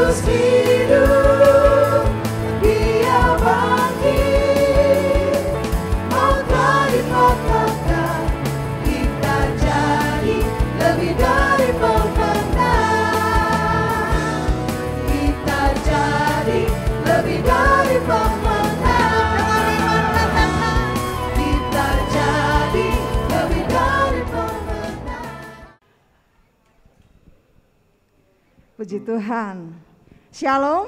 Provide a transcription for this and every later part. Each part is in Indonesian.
Yesus hidup, Dia bangkit, maut telah dipatahkan, kita jadi lebih dari pemenang. Kita jadi lebih dari pemenang. Kita jadi lebih dari pemenang. Puji Tuhan. Shalom.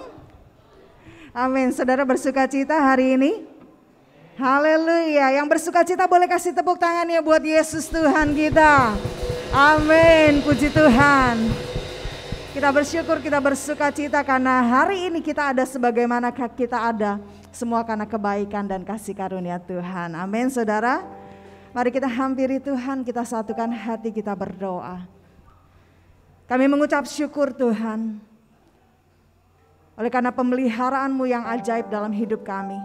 Amin. Saudara bersuka cita hari ini? Haleluya. Yang bersuka cita boleh kasih tepuk tangannya buat Yesus Tuhan kita. Amin. Puji Tuhan. Kita bersyukur, kita bersuka cita karena hari ini kita ada sebagaimana kita ada. Semua karena kebaikan dan kasih karunia Tuhan. Amin saudara. Mari kita hampiri Tuhan, kita satukan hati, kita berdoa. Kami mengucap syukur Tuhan, oleh karena pemeliharaan-Mu yang ajaib dalam hidup kami.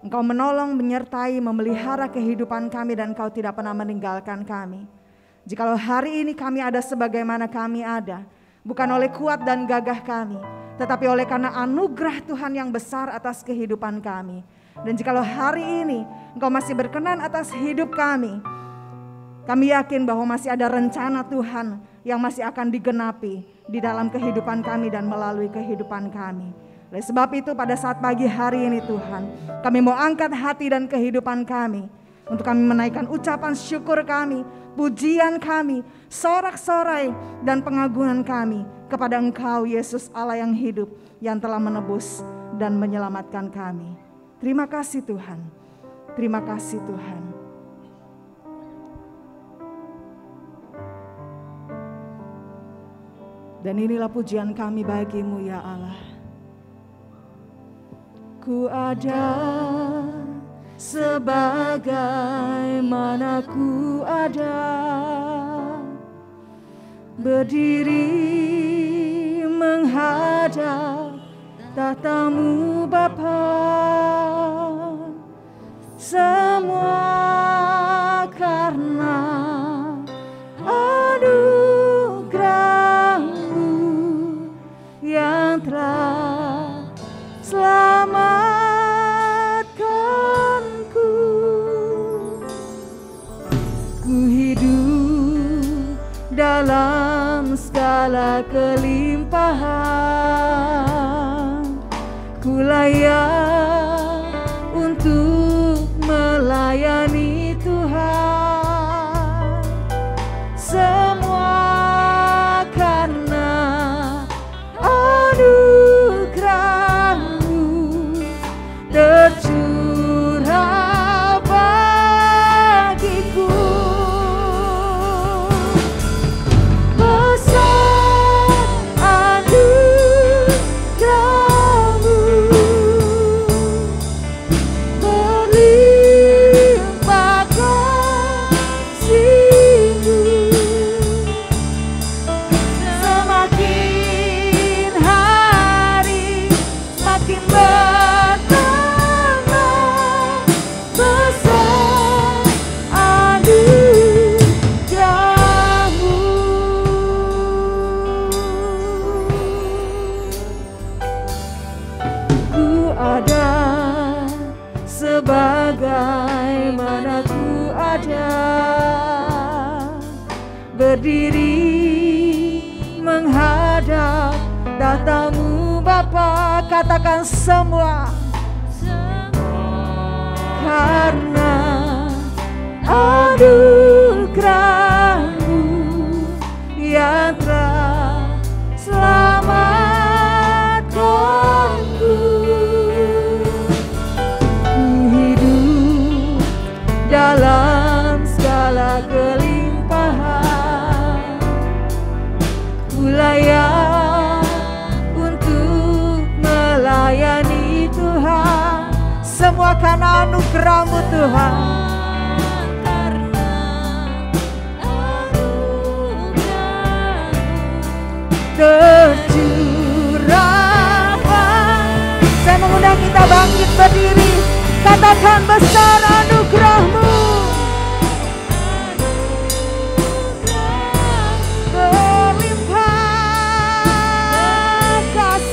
Engkau menolong, menyertai, memelihara kehidupan kami dan Engkau tidak pernah meninggalkan kami. Jikalau hari ini kami ada sebagaimana kami ada, bukan oleh kuat dan gagah kami, tetapi oleh karena anugerah Tuhan yang besar atas kehidupan kami. Dan jikalau hari ini Engkau masih berkenan atas hidup kami yakin bahwa masih ada rencana Tuhan yang masih akan digenapi di dalam kehidupan kami dan melalui kehidupan kami. Oleh sebab itu pada saat pagi hari ini Tuhan, kami mau angkat hati dan kehidupan kami untuk kami menaikkan ucapan syukur kami, pujian kami, sorak-sorai dan pengagungan kami kepada Engkau Yesus Allah yang hidup, yang telah menebus dan menyelamatkan kami. Terima kasih Tuhan. Terima kasih Tuhan. Dan inilah pujian kami bagi-Mu ya Allah. Ku ada sebagaimana ku ada, berdiri menghadap tatamu Bapa. Semua karena anugerah-Mu yang telah selamatkanku. Ku hidup dalam segala kelimpahan, ku layak untuk melayani Tuhan. Semua karena anugerah-Mu tercurah bagiku. Besar anugerah-Mu, berlimpah kasih-Mu. Semakin hari semakin bertambah besar anugerah-Mu. Ku ada sebagaimana ku ada, berdiri menghadap tatamu Bapa. Katakan semua karena anugerah-Mu yang telah selamatkanku. Ku hidup dalam segala kelimpahan, ku layak untuk melayani Tuhan. Semua karena anugerah-Mu Tuhan. Tercurah. Saya mengundang kita bangkit berdiri, katakan besar anugerah-Mu. Berlimpah kasih.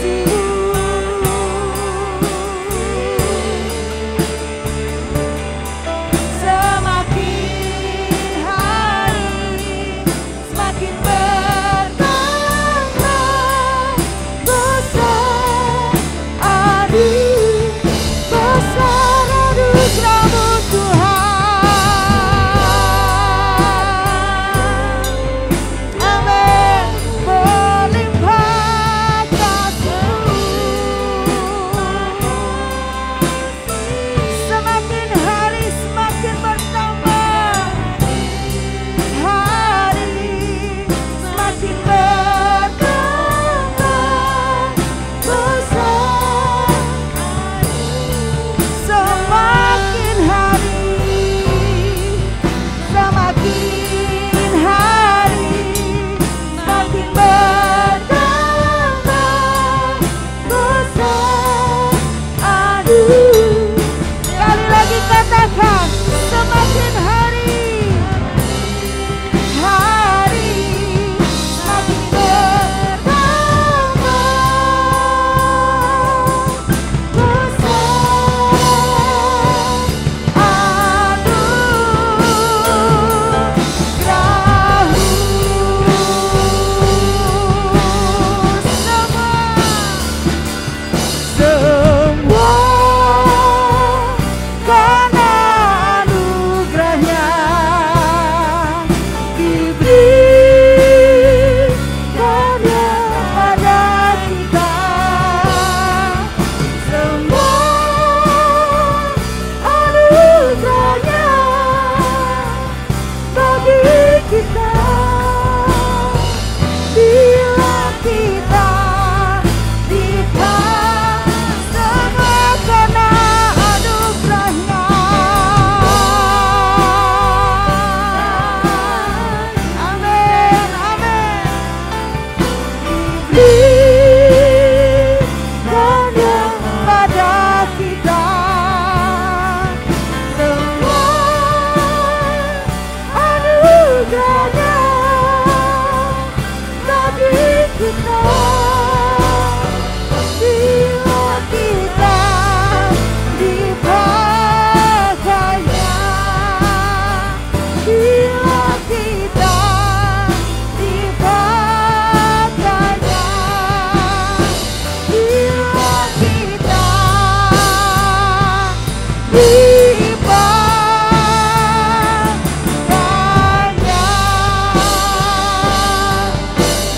lipat banyak.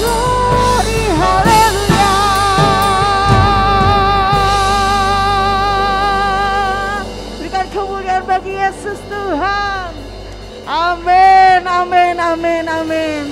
Glory, haleluya. Berikan kemuliaan bagi Yesus Tuhan. Amin, amin, amin, amin.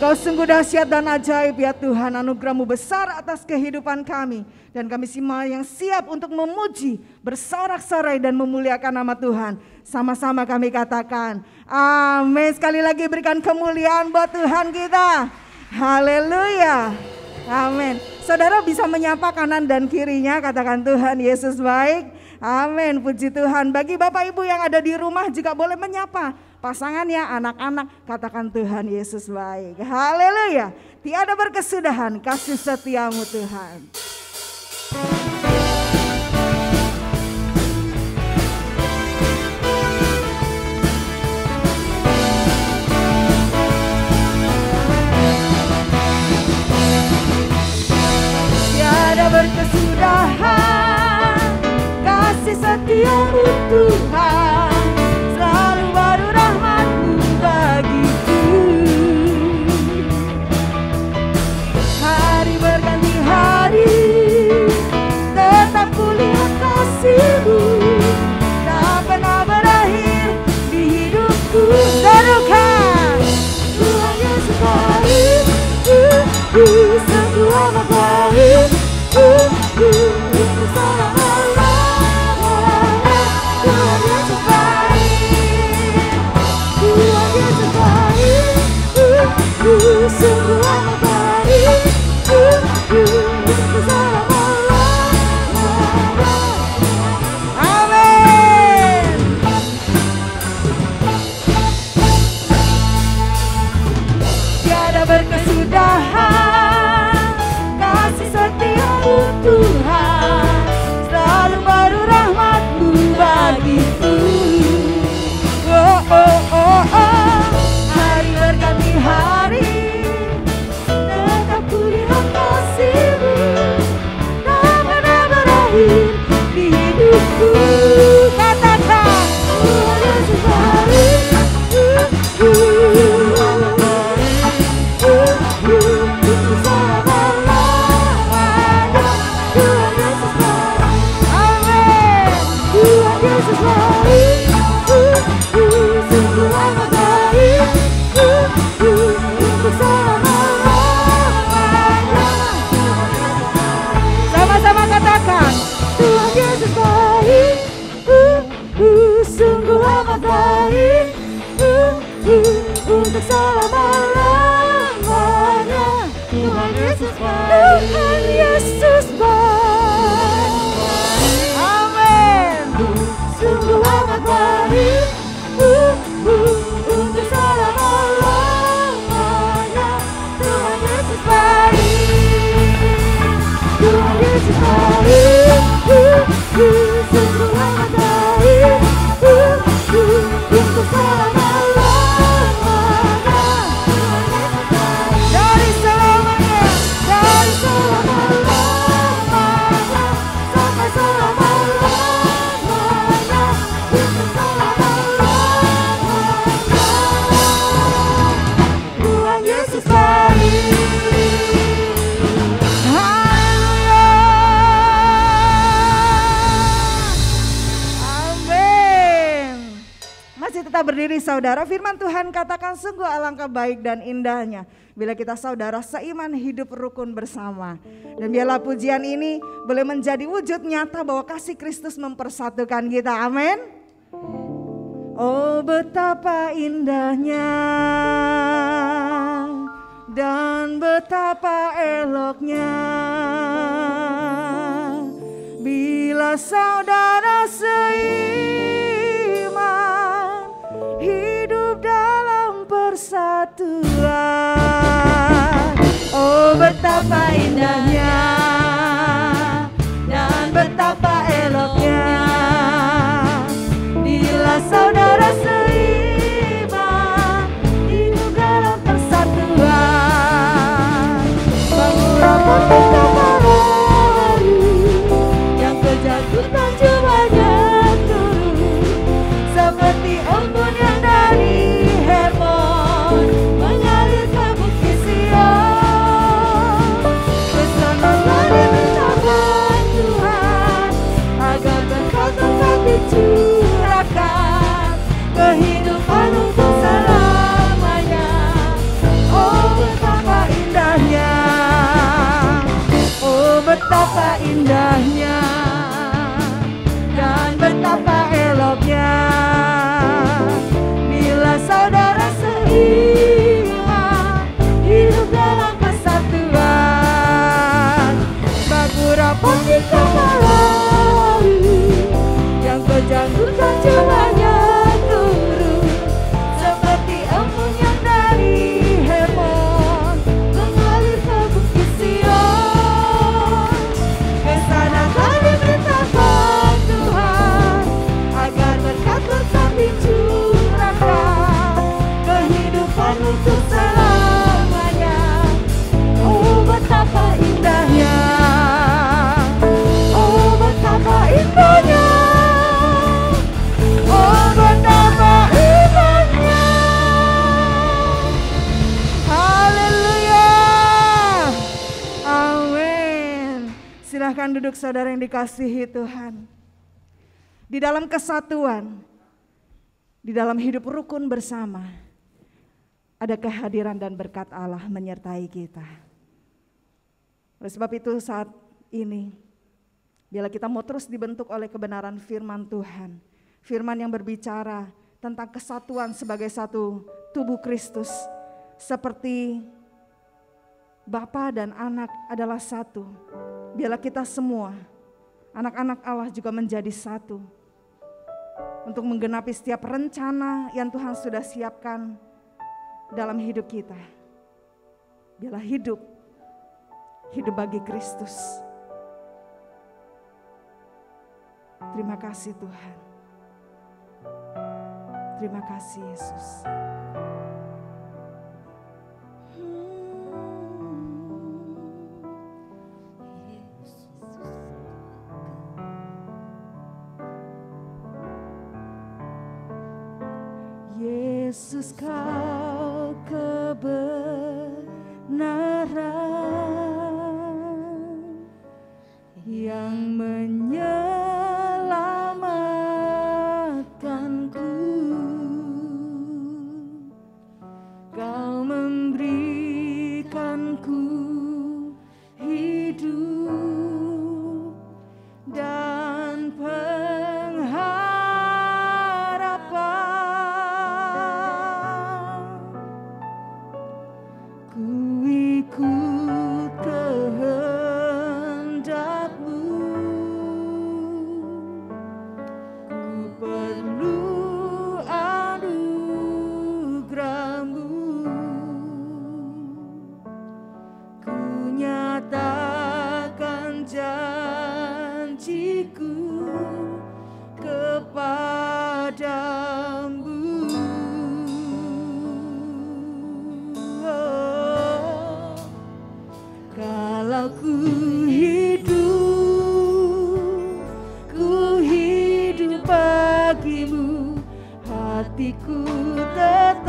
Engkau sungguh dahsyat dan ajaib ya Tuhan, anugerah-Mu besar atas kehidupan kami. Dan kami semua yang siap untuk memuji, bersorak-sorai dan memuliakan nama Tuhan. Sama-sama kami katakan, amin. Sekali lagi berikan kemuliaan buat Tuhan kita. Haleluya. Amin. Saudara bisa menyapa kanan dan kirinya, katakan Tuhan Yesus baik. Amin, puji Tuhan. Bagi Bapak Ibu yang ada di rumah juga boleh menyapa pasangannya, anak-anak, katakan Tuhan Yesus baik. Haleluya. Tiada berkesudahan kasih setiamu Tuhan. Tiada berkesudahan kasih setiamu Tuhan, selalu baru rahmat-Mu bagiku. Hari berganti hari, tetap kulihat kasih-Mu, tak pernah berakhir di hidupku. Serukan, Tuhan Yesus baik, sungguh amat baik, untuk selama-lamanya. Tuhan Yesus baik, Tuhan Yesus baik, sungguh amat baik, untuk selama-lamanya. Amin. Tiada berkesudahan kasih setiamu Tuhan, selalu baru rahmat-Mu bagiku. Oh, oh, oh, oh. Hari berganti hari, tetap kulihat kasih-Mu, tak pernah berakhir di hidupku. Katakan, Tuhan Yesus baik, untuk selama-lamanya. Tuhan Yesus baik, amin. Tuhan Yesus baik, sungguh amat baik, untuk selama-lamanya. Sama-sama katakan, Tuhan Yesus baik, sungguh amat baik, untuk selama-lamanya. Tuhan Yesus baik, Tuhan Yesus baik, amin. Sungguh amat baik, untuk selama-lamanya. Tuhan Yesus baik, Tuhan Yesus baik, sungguh amat baik, untuk selama-lamanya. Dari selamanya, dari selama-lamanya, sampai selama-lamanya, untuk selama-lamanya. Tuhan Yesus baik. Haleluya. Amin. Masih tetap berdiri saudara, firman Tuhan katakan sungguh alangkah baik dan indahnya bila kita saudara seiman hidup rukun bersama. Dan biarlah pujian ini boleh menjadi wujud nyata bahwa kasih Kristus mempersatukan kita, amin. Oh betapa indahnya dan betapa eloknya bila saudara seiman hidup dalam persatuan. Oh betapa indahnya dan betapa eloknya bila saudara seiman hidup dalam persatuan. Bangun kita baru yang kejatuhan cumanya pasti kau melalui. Yang kau janjikan cumanya turun, seperti embun yang dari Hermon mengalir ke bukit Sion. Ke sana kami bertambah Tuhan, agar berkat-berkat dicurahkan, kehidupan untuk selamanya. Oh betapa indahnya, oh betapa indahnya, oh betapa indahnya. Haleluya. Amin. Silahkan duduk saudara yang dikasihi Tuhan. Di dalam kesatuan, di dalam hidup rukun bersama, ada kehadiran dan berkat Allah menyertai kita. Oleh sebab itu saat ini, bila kita mau terus dibentuk oleh kebenaran firman Tuhan, firman yang berbicara tentang kesatuan sebagai satu tubuh Kristus, seperti Bapa dan Anak adalah satu. Biarlah kita semua, anak-anak Allah juga menjadi satu, untuk menggenapi setiap rencana yang Tuhan sudah siapkan dalam hidup kita. Biarlah hidup bagi Kristus. Terima kasih Tuhan. Terima kasih Yesus. Yesus kau kebenaran yang menyelamatkanku. Kau memberikanku hidup dan pengharapan. Ku ikut kehendak-Mu, ku perlu anugerah-Mu. Ku nyatakan janjiku kepadamu. Oh, kalau ku hidup bagimu, hatiku tetap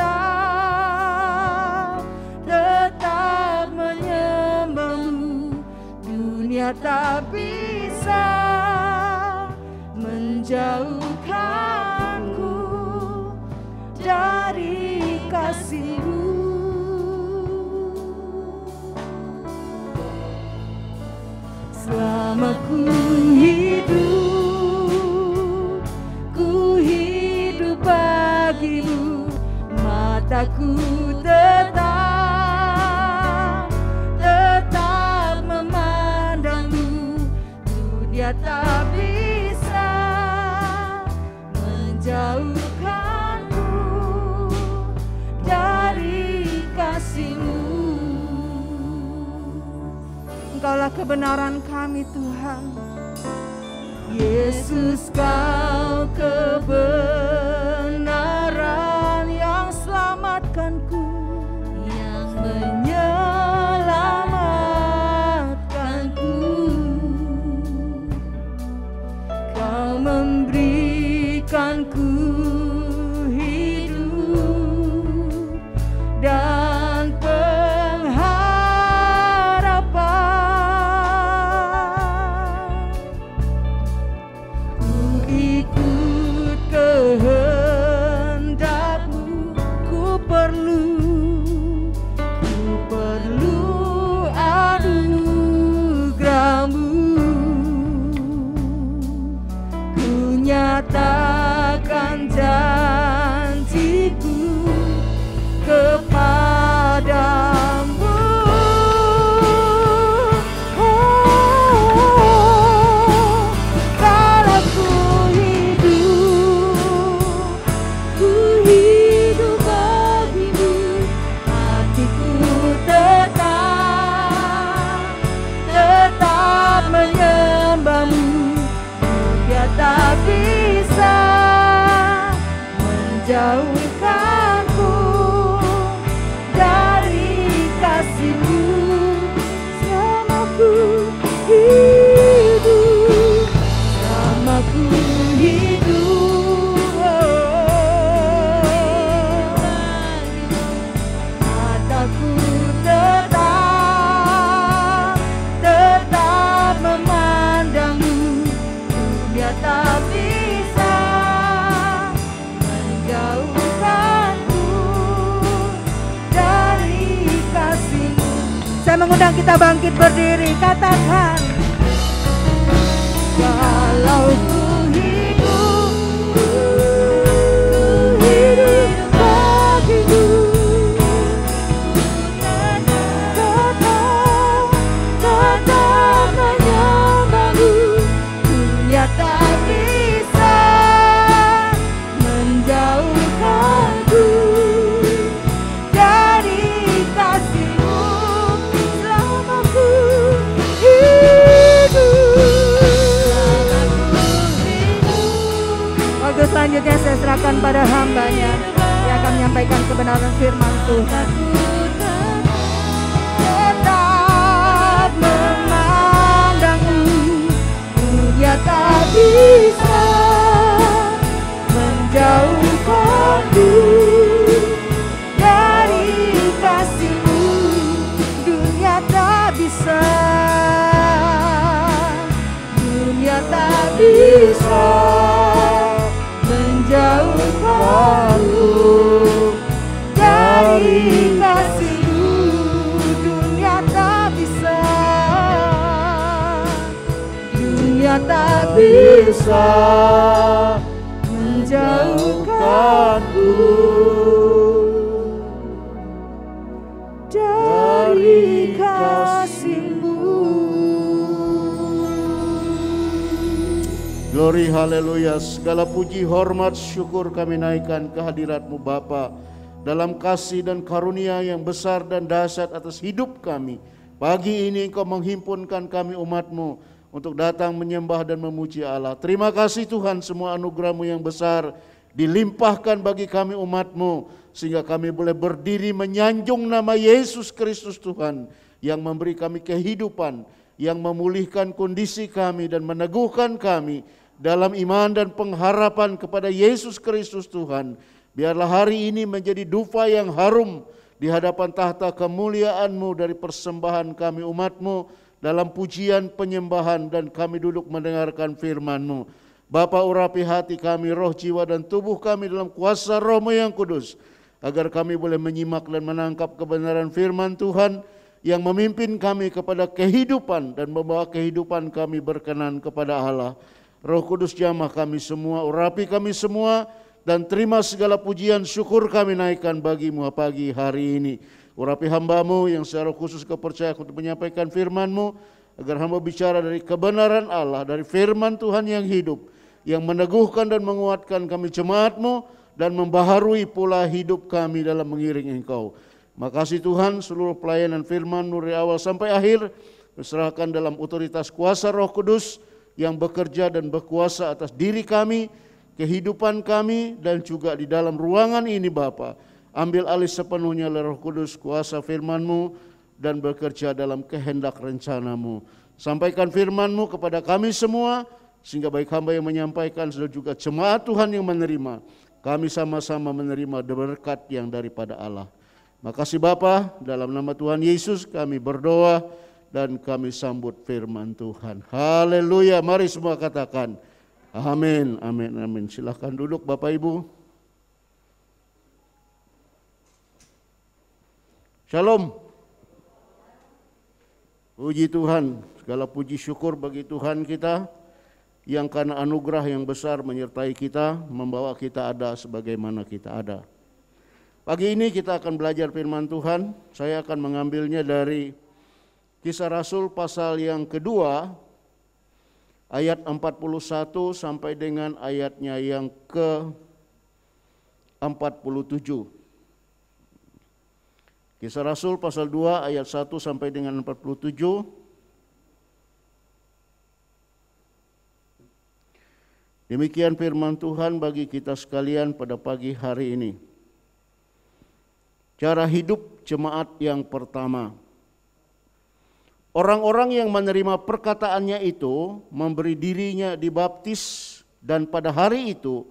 menyembahmu. Dunia tak bisa menjauhkanku dari kasih-Mu. Selama ku hidup bagimu, mataku tetap memandangmu. Dunia tak bisa menjauhkanku dari kasih-Mu. Engkaulah kebenaran kami Tuhan. Yesus kau kebenaran yang selamatkanku, yang menyelamatkanku. Kau memberikanku hidup dan pengharapan. Ku ikut kehendak mengundang kita bangkit berdiri. Katakan, Kalau ku hidup bagimu. Kata menyembahmu, dunia tak bisa menjauhkanku dari kasih-Mu selama ku hidup. waktu selanjutnya saya serahkan pada hambanya yang akan menyampaikan kebenaran firman Tuhan. Tetap memandangmu, dunia tak bisa menjauhkanku dari kasih-Mu. Dunia tak bisa, Dunia tak bisa menjauhkanku dari kasih-Mu. dunia tak bisa, Dunia tak bisa menjauhkanku dari kasih-Mu. Glory haleluya, segala puji, hormat, syukur kami naikkan kehadirat-Mu Bapa dalam kasih dan karunia yang besar dan dahsyat atas hidup kami. Pagi ini Engkau menghimpunkan kami umat-Mu untuk datang menyembah dan memuji Allah. Terima kasih Tuhan, semua anugerah-Mu yang besar dilimpahkan bagi kami umat-Mu sehingga kami boleh berdiri menyanjung nama Yesus Kristus Tuhan yang memberi kami kehidupan, yang memulihkan kondisi kami dan meneguhkan kami dalam iman dan pengharapan kepada Yesus Kristus Tuhan. Biarlah hari ini menjadi dufa yang harum di hadapan tahta kemuliaan-Mu dari persembahan kami umat-Mu dalam pujian penyembahan dan kami duduk mendengarkan firman-Mu. Bapa, urapi hati kami, roh, jiwa dan tubuh kami dalam kuasa Roh-Mu yang kudus, agar kami boleh menyimak dan menangkap kebenaran firman Tuhan yang memimpin kami kepada kehidupan dan membawa kehidupan kami berkenan kepada Allah. Roh Kudus jamah kami semua, urapi kami semua, dan terima segala pujian syukur kami naikkan bagi-Mu pagi hari ini. Urapi hamba-Mu yang secara khusus kepercayaan untuk menyampaikan firman-Mu, agar hamba bicara dari kebenaran Allah, dari firman Tuhan yang hidup, yang meneguhkan dan menguatkan kami jemaat-Mu, dan membaharui pula hidup kami dalam mengiring Engkau. Makasih Tuhan, seluruh pelayanan firman-Mu dari awal sampai akhir diserahkan dalam otoritas kuasa Roh Kudus yang bekerja dan berkuasa atas diri kami, kehidupan kami, dan juga di dalam ruangan ini Bapa. Ambil alih sepenuhnya oleh Roh Kudus kuasa firman-Mu dan bekerja dalam kehendak rencana-Mu. Sampaikan firman-Mu kepada kami semua, sehingga baik hamba yang menyampaikan dan juga jemaat Tuhan yang menerima, kami sama-sama menerima berkat yang daripada Allah. Makasih Bapa, dalam nama Tuhan Yesus kami berdoa dan kami sambut firman Tuhan. Haleluya, mari semua katakan amin, amin, amin. Silahkan duduk Bapak Ibu. Shalom. Puji Tuhan, segala puji syukur bagi Tuhan kita yang karena anugerah yang besar menyertai kita, membawa kita ada sebagaimana kita ada. Pagi ini kita akan belajar firman Tuhan. Saya akan mengambilnya dari Kisah Rasul pasal yang kedua, ayat 41 sampai dengan ayatnya yang ke-47. Kisah Rasul pasal 2 ayat 1 sampai dengan 47. Demikian firman Tuhan bagi kita sekalian pada pagi hari ini. Cara hidup jemaat yang pertama. Orang-orang yang menerima perkataannya itu memberi dirinya dibaptis, dan pada hari itu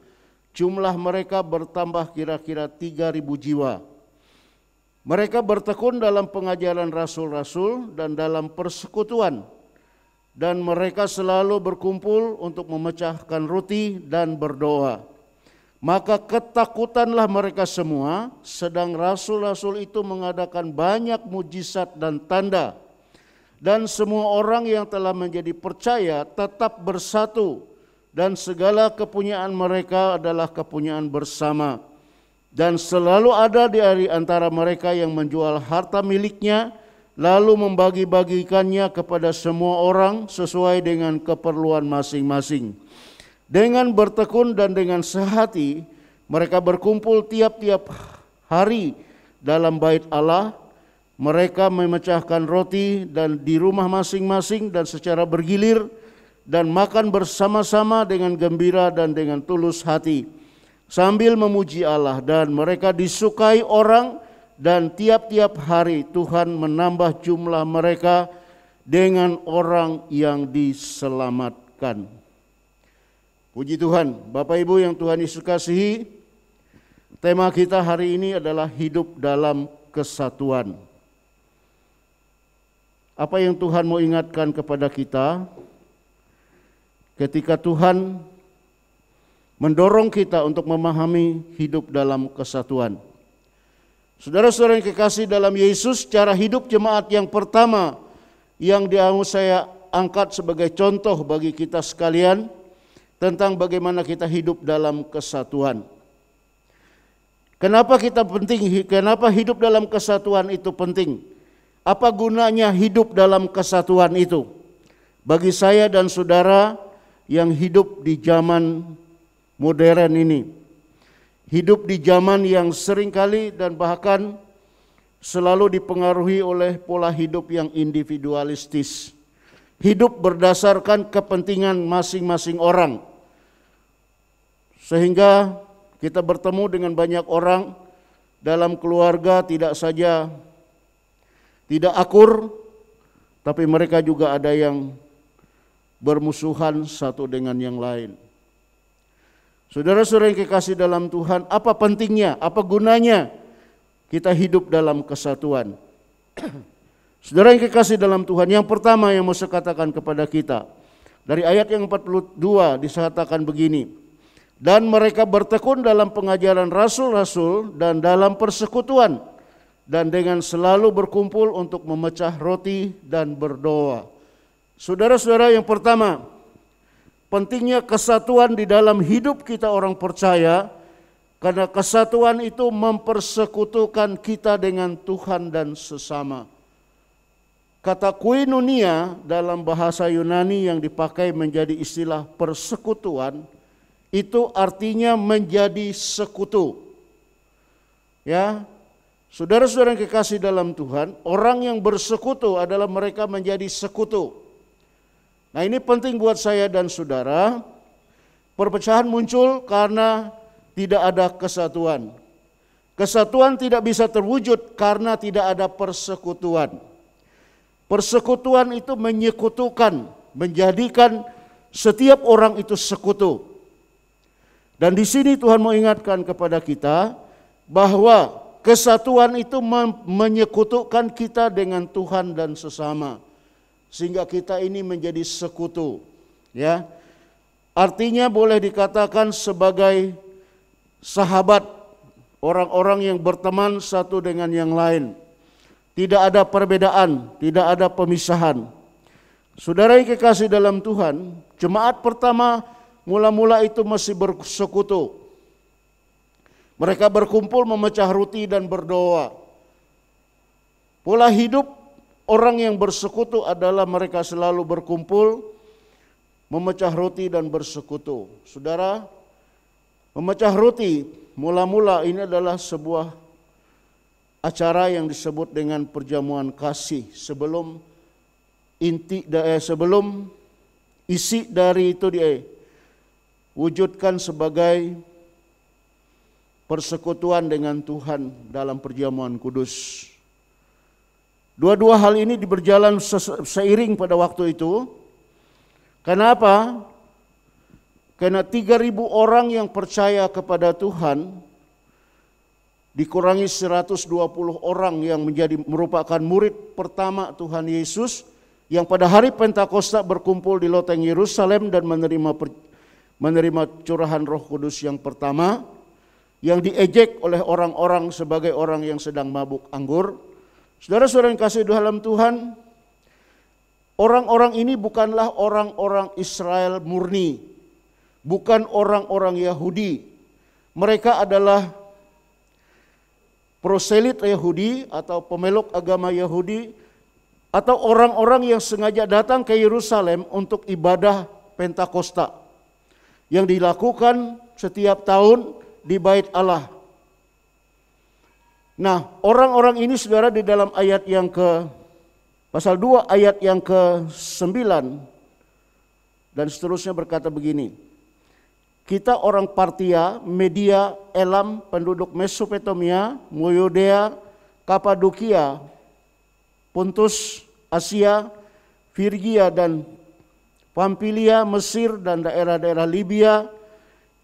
jumlah mereka bertambah kira-kira 3.000 jiwa. Mereka bertekun dalam pengajaran rasul-rasul dan dalam persekutuan, dan mereka selalu berkumpul untuk memecahkan roti dan berdoa. Maka ketakutanlah mereka semua, sedang rasul-rasul itu mengadakan banyak mujizat dan tanda dan semua orang yang telah menjadi percaya tetap bersatu, dan segala kepunyaan mereka adalah kepunyaan bersama. Dan selalu ada di antara mereka yang menjual harta miliknya, lalu membagi-bagikannya kepada semua orang sesuai dengan keperluan masing-masing. Dengan bertekun dan dengan sehati, mereka berkumpul tiap-tiap hari dalam bait Allah. Mereka memecahkan roti dan di rumah masing-masing dan secara bergilir, dan makan bersama-sama dengan gembira dan dengan tulus hati, sambil memuji Allah, dan mereka disukai orang, dan tiap-tiap hari Tuhan menambah jumlah mereka dengan orang yang diselamatkan. Puji Tuhan. Bapak Ibu yang Tuhan Yesus kasihi, tema kita hari ini adalah hidup dalam kesatuan. Apa yang Tuhan mau ingatkan kepada kita ketika Tuhan mendorong kita untuk memahami hidup dalam kesatuan? Saudara-saudara yang kekasih dalam Yesus, cara hidup jemaat yang pertama yang mau saya angkat sebagai contoh bagi kita sekalian tentang bagaimana kita hidup dalam kesatuan. Kenapa hidup dalam kesatuan itu penting? Apa gunanya hidup dalam kesatuan itu bagi saya dan saudara yang hidup di zaman modern ini? Hidup di zaman yang seringkali dan bahkan selalu dipengaruhi oleh pola hidup yang individualistis. Hidup berdasarkan kepentingan masing-masing orang. Sehingga kita bertemu dengan banyak orang dalam keluarga tidak saja tidak akur, tapi mereka juga ada yang bermusuhan satu dengan yang lain. Saudara-saudara yang kekasih dalam Tuhan, apa pentingnya, apa gunanya kita hidup dalam kesatuan? Saudara yang kekasih dalam Tuhan, yang pertama yang mau saya katakan kepada kita, dari ayat yang 42 disatakan begini, dan mereka bertekun dalam pengajaran rasul-rasul dan dalam persekutuan, dan dengan selalu berkumpul untuk memecah roti dan berdoa. Saudara-saudara, yang pertama, pentingnya kesatuan di dalam hidup kita orang percaya, karena kesatuan itu mempersekutukan kita dengan Tuhan dan sesama. Kata koinonia dalam bahasa Yunani yang dipakai menjadi istilah persekutuan, itu artinya menjadi sekutu. Ya, saudara-saudara yang kekasih dalam Tuhan, orang yang bersekutu adalah mereka menjadi sekutu. Nah, ini penting buat saya dan saudara. Perpecahan muncul karena tidak ada kesatuan. Kesatuan tidak bisa terwujud karena tidak ada persekutuan. Persekutuan itu menyekutukan, menjadikan setiap orang itu sekutu. Dan di sini Tuhan mau ingatkan kepada kita bahwa kesatuan itu menyekutukan kita dengan Tuhan dan sesama, sehingga kita ini menjadi sekutu. Ya, artinya boleh dikatakan sebagai sahabat, orang-orang yang berteman satu dengan yang lain. Tidak ada perbedaan, tidak ada pemisahan. Saudara yang kekasih dalam Tuhan, jemaat pertama mula-mula itu masih bersekutu. Mereka berkumpul memecah roti dan berdoa. Pola hidup orang yang bersekutu adalah mereka selalu berkumpul, memecah roti dan bersekutu. Saudara, memecah roti mula-mula ini adalah sebuah acara yang disebut dengan perjamuan kasih. Sebelum isi dari itu diwujudkan sebagai persekutuan dengan Tuhan dalam perjamuan kudus. Dua-dua hal ini berjalan seiring pada waktu itu. Kenapa? Karena 3.000 orang yang percaya kepada Tuhan dikurangi 120 orang yang merupakan murid pertama Tuhan Yesus, yang pada hari Pentakosta berkumpul di loteng Yerusalem dan menerima curahan Roh Kudus yang pertama, yang diejek oleh orang-orang sebagai orang yang sedang mabuk anggur. Saudara-saudara yang kasih dalam Tuhan, Orang-orang ini bukanlah orang-orang Israel murni, bukan orang-orang Yahudi. Mereka adalah proselit Yahudi atau pemeluk agama Yahudi, atau orang-orang yang sengaja datang ke Yerusalem untuk ibadah Pentakosta yang dilakukan setiap tahun di Bait Allah. Nah, orang-orang ini saudara di dalam ayat yang pasal 2 ayat yang ke-9 dan seterusnya berkata begini. Kita orang Partia, Media, Elam, penduduk Mesopotamia, Yudea, Kapadokia, Pontus, Asia, Frigia dan Pamfilia, Mesir dan daerah-daerah Libya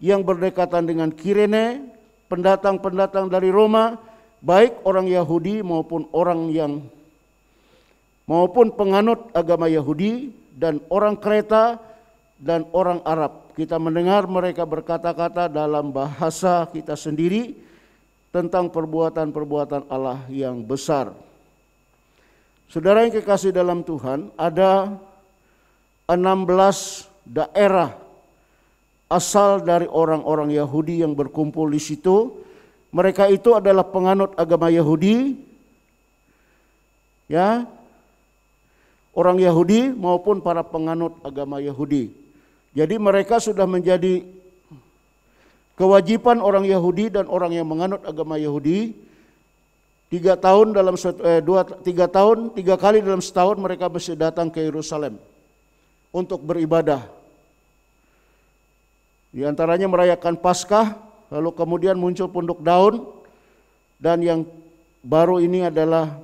yang berdekatan dengan Kirene, pendatang-pendatang dari Roma, baik orang Yahudi maupun penganut agama Yahudi dan orang Kreta dan orang Arab. Kita mendengar mereka berkata-kata dalam bahasa kita sendiri tentang perbuatan-perbuatan Allah yang besar. Saudara yang kekasih dalam Tuhan, ada 16 daerah asal dari orang-orang Yahudi yang berkumpul di situ. Mereka itu adalah penganut agama Yahudi, ya, orang Yahudi maupun para penganut agama Yahudi. Jadi mereka sudah menjadi kewajiban orang Yahudi dan orang yang menganut agama Yahudi 3 kali dalam setahun mereka mesti datang ke Yerusalem untuk beribadah. Di antaranya merayakan Paskah, lalu kemudian muncul punduk daun, dan yang baru ini adalah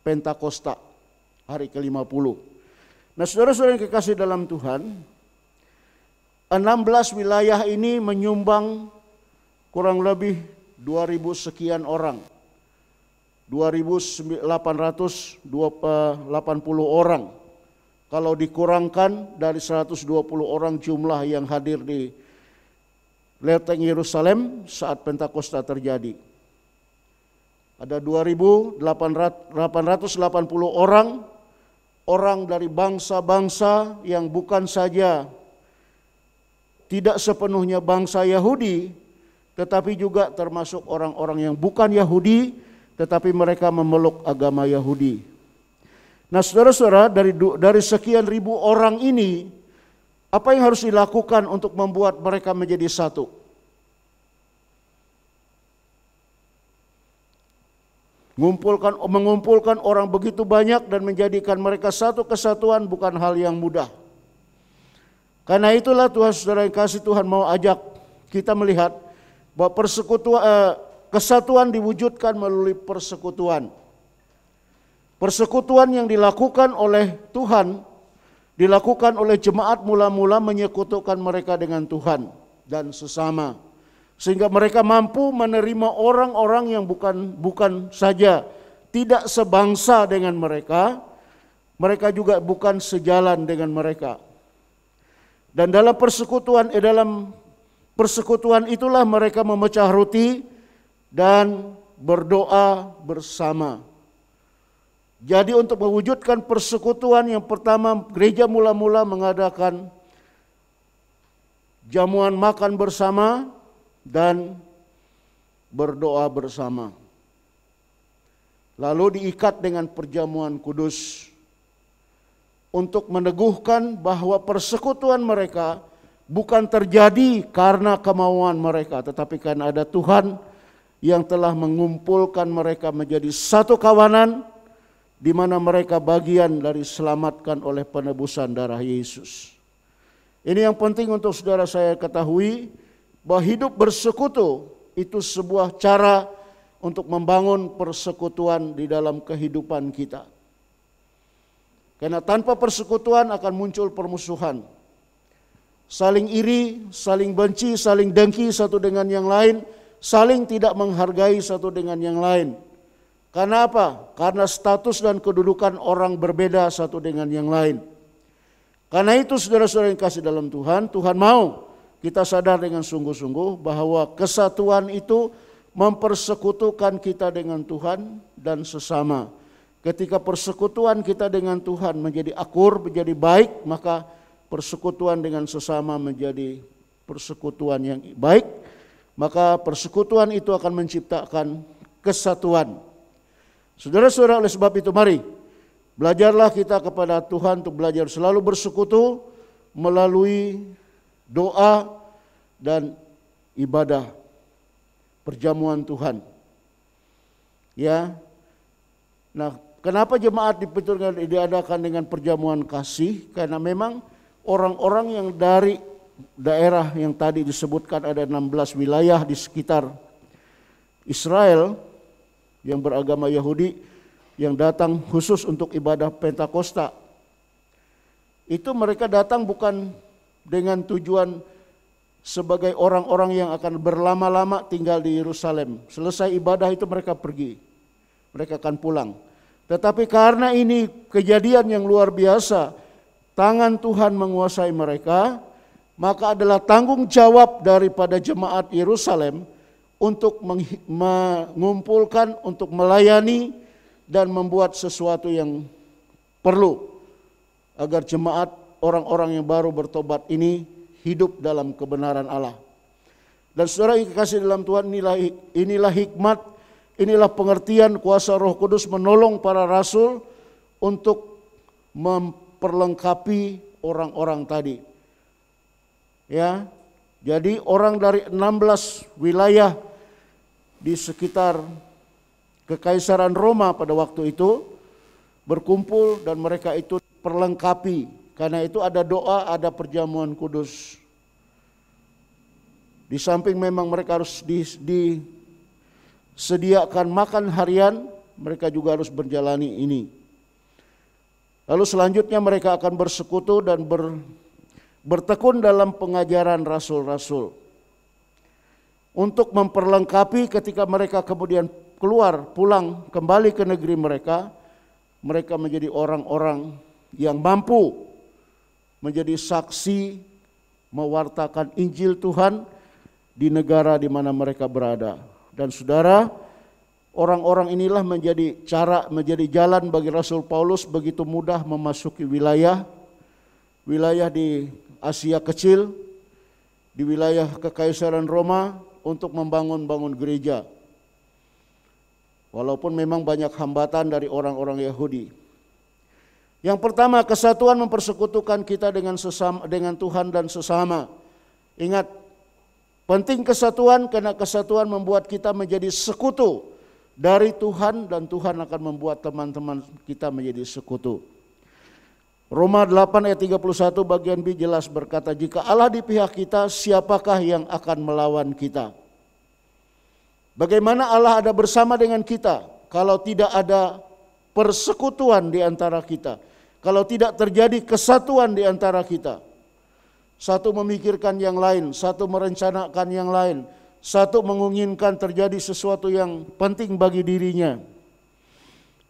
Pentakosta, hari ke-50. Nah, saudara-saudara yang kekasih dalam Tuhan, 16 wilayah ini menyumbang kurang lebih 2.000 sekian orang. 2.880 orang. Kalau dikurangkan dari 120 orang jumlah yang hadir di Lenteng Yerusalem saat Pentakosta terjadi. Ada 2.880 orang dari bangsa-bangsa yang bukan saja tidak sepenuhnya bangsa Yahudi, tetapi juga termasuk orang-orang yang bukan Yahudi, tetapi mereka memeluk agama Yahudi. Nah, saudara-saudara, dari sekian ribu orang ini, apa yang harus dilakukan untuk membuat mereka menjadi satu? Mengumpulkan orang begitu banyak dan menjadikan mereka satu kesatuan bukan hal yang mudah. Karena itulah Tuhan, saudara yang kasih, Tuhan mau ajak kita melihat bahwa kesatuan diwujudkan melalui persekutuan. Persekutuan yang dilakukan oleh Tuhan, dilakukan oleh jemaat mula-mula menyekutukan mereka dengan Tuhan dan sesama. Sehingga mereka mampu menerima orang-orang yang bukan saja tidak sebangsa dengan mereka, mereka juga bukan sejalan dengan mereka. Dan dalam persekutuan itulah mereka memecah roti dan berdoa bersama. Jadi untuk mewujudkan persekutuan, yang pertama gereja mula-mula mengadakan jamuan makan bersama dan berdoa bersama. Lalu diikat dengan perjamuan kudus untuk meneguhkan bahwa persekutuan mereka bukan terjadi karena kemauan mereka, tetapi karena ada Tuhan yang telah mengumpulkan mereka menjadi satu kawanan, di mana mereka bagian dari selamatkan oleh penebusan darah Yesus. Ini yang penting untuk saudara saya ketahui, bahwa hidup bersekutu itu sebuah cara untuk membangun persekutuan di dalam kehidupan kita. Karena tanpa persekutuan akan muncul permusuhan. Saling iri, saling benci, saling dengki satu dengan yang lain, saling tidak menghargai satu dengan yang lain. Karena apa? Karena status dan kedudukan orang berbeda satu dengan yang lain. Karena itu saudara-saudara yang kasih dalam Tuhan, Tuhan mau kita sadar dengan sungguh-sungguh bahwa kesatuan itu mempersekutukan kita dengan Tuhan dan sesama. Ketika persekutuan kita dengan Tuhan menjadi akur, menjadi baik, maka persekutuan dengan sesama menjadi persekutuan yang baik. Maka persekutuan itu akan menciptakan kesatuan. Saudara-saudara, oleh sebab itu mari belajarlah kita kepada Tuhan untuk belajar selalu bersekutu melalui doa dan ibadah perjamuan Tuhan. Ya. Nah, kenapa jemaat diadakan dengan perjamuan kasih? Karena memang orang-orang yang dari daerah yang tadi disebutkan ada 16 wilayah di sekitar Israel yang beragama Yahudi yang datang khusus untuk ibadah Pentakosta. Itu mereka datang bukan dengan tujuan sebagai orang-orang yang akan berlama-lama tinggal di Yerusalem. Selesai ibadah itu mereka pergi. Mereka akan pulang. Tetapi karena ini kejadian yang luar biasa, tangan Tuhan menguasai mereka, maka adalah tanggung jawab daripada jemaat Yerusalem untuk mengumpulkan, untuk melayani dan membuat sesuatu yang perlu agar jemaat orang-orang yang baru bertobat ini hidup dalam kebenaran Allah. Dan saudara yang dikasihi dalam Tuhan, inilah hikmat, inilah pengertian kuasa Roh Kudus menolong para rasul untuk memperlengkapi orang-orang tadi. Ya, jadi orang dari 16 wilayah di sekitar Kekaisaran Roma pada waktu itu berkumpul dan mereka itu perlengkapi. Karena itu ada doa, ada perjamuan kudus. Di samping memang mereka harus disediakan makan harian, mereka juga harus menjalani ini. Lalu selanjutnya mereka akan bersekutu dan bertekun dalam pengajaran rasul-rasul. Untuk memperlengkapi ketika mereka kemudian pulang kembali ke negeri mereka, mereka menjadi orang-orang yang mampu menjadi saksi mewartakan Injil Tuhan di negara di mana mereka berada. Dan saudara, orang-orang inilah menjadi jalan bagi Rasul Paulus begitu mudah memasuki wilayah di Asia Kecil, di wilayah Kekaisaran Roma untuk membangun gereja. Walaupun memang banyak hambatan dari orang-orang Yahudi. Yang pertama, kesatuan mempersekutukan kita dengan Tuhan dan sesama. Ingat, penting kesatuan karena kesatuan membuat kita menjadi sekutu dari Tuhan dan Tuhan akan membuat teman-teman kita menjadi sekutu. Roma 8 ayat 31 bagian B jelas berkata, jika Allah di pihak kita, siapakah yang akan melawan kita? Bagaimana Allah ada bersama dengan kita kalau tidak ada persekutuan di antara kita? Kalau tidak terjadi kesatuan di antara kita. Satu memikirkan yang lain, satu merencanakan yang lain, satu menginginkan terjadi sesuatu yang penting bagi dirinya.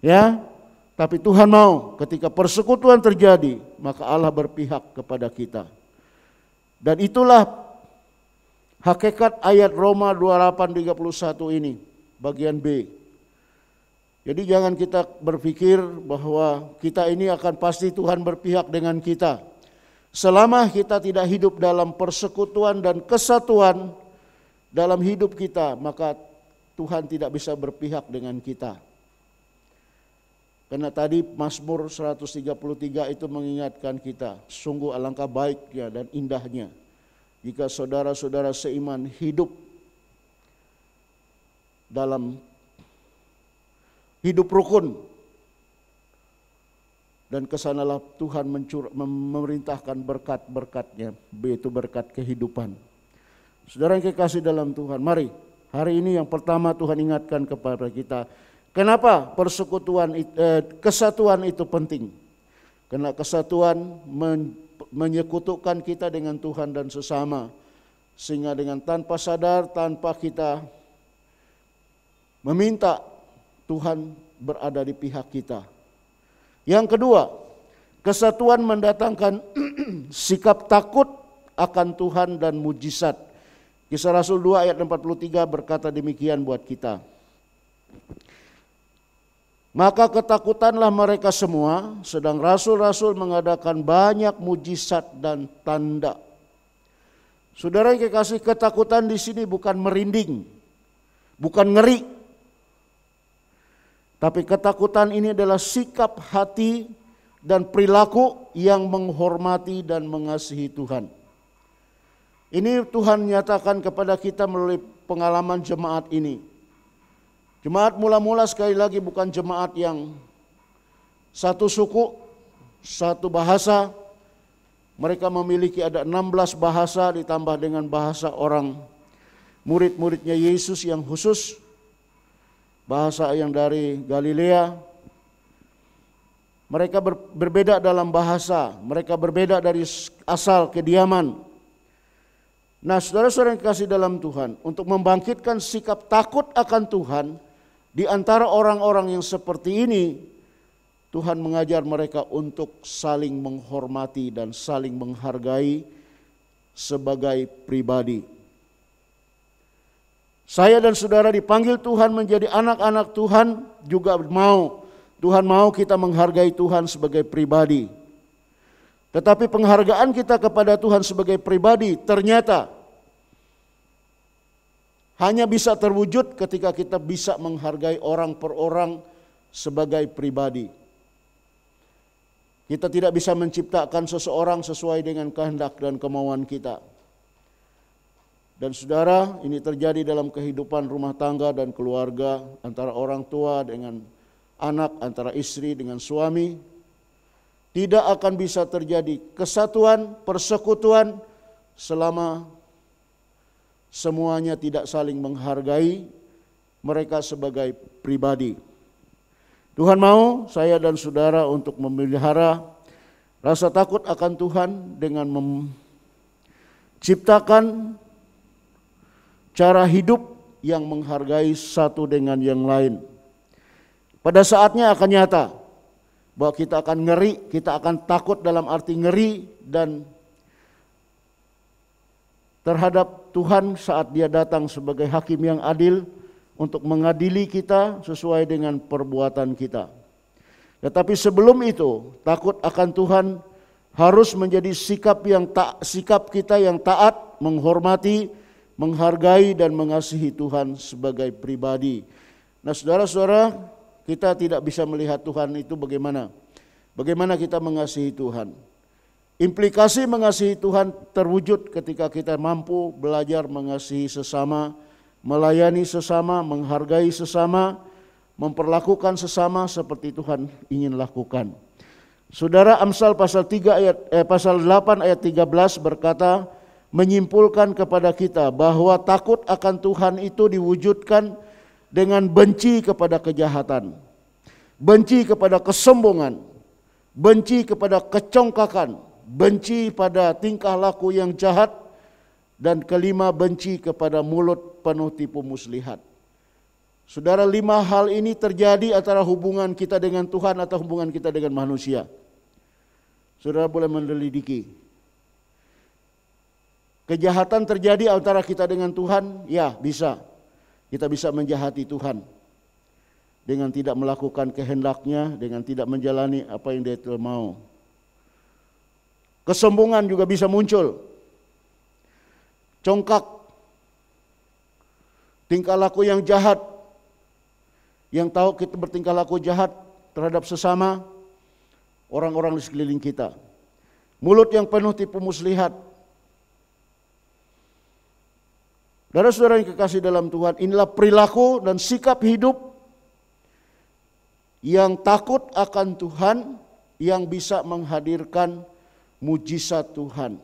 Ya, tapi Tuhan mau ketika persekutuan terjadi, maka Allah berpihak kepada kita. Dan itulah hakikat ayat Roma 28:31 ini, bagian B. Jadi jangan kita berpikir bahwa kita ini akan pasti Tuhan berpihak dengan kita. Selama kita tidak hidup dalam persekutuan dan kesatuan dalam hidup kita, maka Tuhan tidak bisa berpihak dengan kita. Karena tadi Mazmur 133 itu mengingatkan kita, sungguh alangkah baiknya dan indahnya jika saudara-saudara seiman hidup dalam hidup rukun, dan kesanalah Tuhan memerintahkan berkat-berkatnya, yaitu berkat kehidupan. Saudara yang kekasih dalam Tuhan, mari hari ini yang pertama Tuhan ingatkan kepada kita, kenapa kesatuan itu penting? Karena kesatuan menyekutukan kita dengan Tuhan dan sesama, sehingga dengan tanpa sadar, tanpa kita meminta, Tuhan berada di pihak kita. Yang kedua, kesatuan mendatangkan sikap takut akan Tuhan dan mujizat. Kisah Rasul 2 ayat 43 berkata demikian buat kita. Maka ketakutanlah mereka semua, sedang rasul-rasul mengadakan banyak mujizat dan tanda. Saudara yang kekasih, ketakutan di sini bukan merinding, bukan ngeri. Tapi ketakutan ini adalah sikap hati dan perilaku yang menghormati dan mengasihi Tuhan. Ini Tuhan nyatakan kepada kita melalui pengalaman jemaat ini. Jemaat mula-mula sekali lagi bukan jemaat yang satu suku, satu bahasa. Mereka memiliki ada 16 bahasa ditambah dengan bahasa orang murid-muridnya Yesus yang khusus. Bahasa yang dari Galilea. Mereka berbeda dalam bahasa, mereka berbeda dari asal kediaman. Nah, saudara-saudara yang kasih dalam Tuhan, untuk membangkitkan sikap takut akan Tuhan di antara orang-orang yang seperti ini, Tuhan mengajar mereka untuk saling menghormati dan saling menghargai sebagai pribadi. Saya dan saudara dipanggil Tuhan menjadi anak-anak Tuhan, juga Tuhan mau kita menghargai Tuhan sebagai pribadi. Tetapi penghargaan kita kepada Tuhan sebagai pribadi ternyata hanya bisa terwujud ketika kita bisa menghargai orang per orang sebagai pribadi. Kita tidak bisa menciptakan seseorang sesuai dengan kehendak dan kemauan kita. Dan saudara, ini terjadi dalam kehidupan rumah tangga dan keluarga, antara orang tua dengan anak, antara istri dengan suami. Tidak akan bisa terjadi kesatuan, persekutuan selama semuanya tidak saling menghargai mereka sebagai pribadi. Tuhan mau saya dan saudara untuk memelihara rasa takut akan Tuhan dengan menciptakan cara hidup yang menghargai satu dengan yang lain. Pada saatnya akan nyata bahwa kita akan ngeri, kita akan takut dalam arti ngeri dan terhadap Tuhan saat Dia datang sebagai hakim yang adil untuk mengadili kita sesuai dengan perbuatan kita. Tetapi sebelum itu, takut akan Tuhan harus menjadi sikap kita yang taat, menghormati, menghargai dan mengasihi Tuhan sebagai pribadi. Nah, saudara-saudara, kita tidak bisa melihat Tuhan itu bagaimana. Bagaimana kita mengasihi Tuhan. Implikasi mengasihi Tuhan terwujud ketika kita mampu belajar mengasihi sesama, melayani sesama, menghargai sesama, memperlakukan sesama seperti Tuhan ingin lakukan. Saudara, Amsal pasal 8 ayat 13 berkata, menyimpulkan kepada kita bahwa takut akan Tuhan itu diwujudkan dengan benci kepada kejahatan, benci kepada kesombongan, benci kepada kecongkakan, benci pada tingkah laku yang jahat, dan kelima, benci kepada mulut penuh tipu muslihat. Saudara, 5 hal ini terjadi antara hubungan kita dengan Tuhan atau hubungan kita dengan manusia. Saudara boleh meneliti. Kejahatan terjadi antara kita dengan Tuhan, ya bisa. Kita bisa menjahati Tuhan dengan tidak melakukan kehendaknya, dengan tidak menjalani apa yang Dia mau. Kesombongan juga bisa muncul. Congkak, tingkah laku yang jahat, yang tahu kita bertingkah laku jahat terhadap sesama orang-orang di sekeliling kita. Mulut yang penuh tipu muslihat. Saudara-saudara yang kekasih dalam Tuhan, inilah perilaku dan sikap hidup yang takut akan Tuhan yang bisa menghadirkan mujizat Tuhan.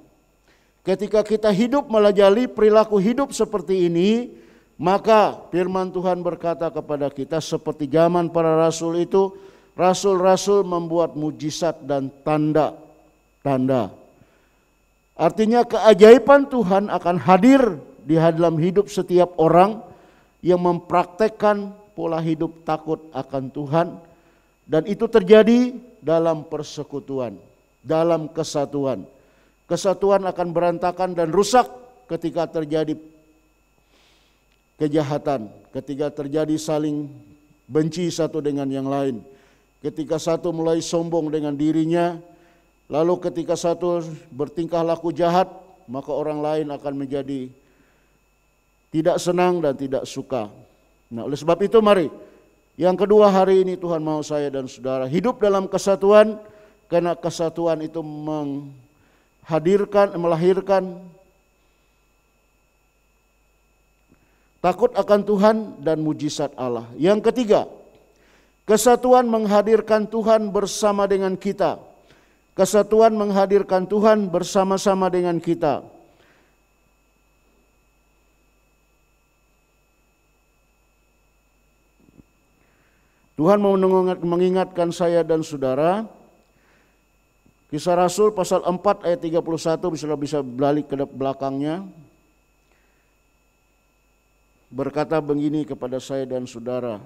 Ketika kita hidup melajari perilaku hidup seperti ini, maka firman Tuhan berkata kepada kita seperti zaman para rasul itu, rasul-rasul membuat mujizat dan tanda-tanda. Artinya keajaiban Tuhan akan hadir di dalam hidup setiap orang yang mempraktekkan pola hidup takut akan Tuhan, dan itu terjadi dalam persekutuan, dalam kesatuan. Kesatuan akan berantakan dan rusak ketika terjadi kejahatan, ketika terjadi saling benci satu dengan yang lain. Ketika satu mulai sombong dengan dirinya, lalu ketika satu bertingkah laku jahat, maka orang lain akan menjadi tidak senang dan tidak suka. Nah, oleh sebab itu mari, yang kedua hari ini Tuhan mau saya dan saudara hidup dalam kesatuan, karena kesatuan itu melahirkan takut akan Tuhan dan mujizat Allah. Yang ketiga, kesatuan menghadirkan Tuhan bersama dengan kita. Kesatuan menghadirkan Tuhan bersama-sama dengan kita. Tuhan mau mengingatkan saya dan saudara, Kisah Rasul pasal 4 ayat 31, bisa balik ke belakangnya. Berkata begini kepada saya dan saudara.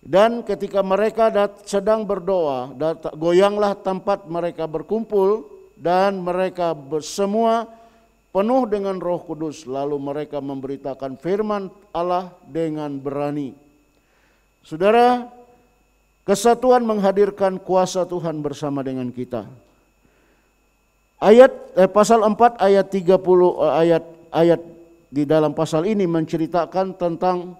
Dan ketika mereka sedang berdoa, goyanglah tempat mereka berkumpul, dan mereka semua penuh dengan Roh Kudus, lalu mereka memberitakan firman Allah dengan berani. Saudara, kesatuan menghadirkan kuasa Tuhan bersama dengan kita. Pasal 4 ayat 30 ayat di dalam pasal ini menceritakan tentang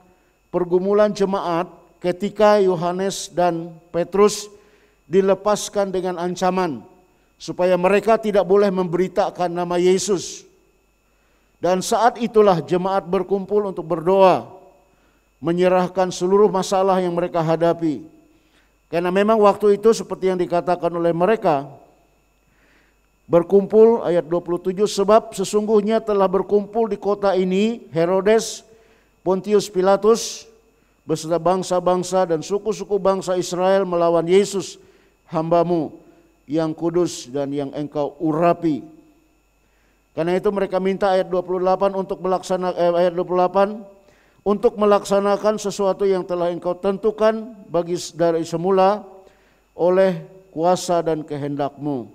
pergumulan jemaat ketika Yohanes dan Petrus dilepaskan dengan ancaman supaya mereka tidak boleh memberitakan nama Yesus. Dan saat itulah jemaat berkumpul untuk berdoa, menyerahkan seluruh masalah yang mereka hadapi. Karena memang waktu itu seperti yang dikatakan oleh mereka, berkumpul ayat 27, sebab sesungguhnya telah berkumpul di kota ini Herodes, Pontius Pilatus, beserta bangsa-bangsa dan suku-suku bangsa Israel melawan Yesus, hamba-Mu yang kudus dan yang Engkau urapi. Karena itu mereka minta ayat 28 untuk melaksanakan sesuatu yang telah Engkau tentukan dari semula oleh kuasa dan kehendak-Mu.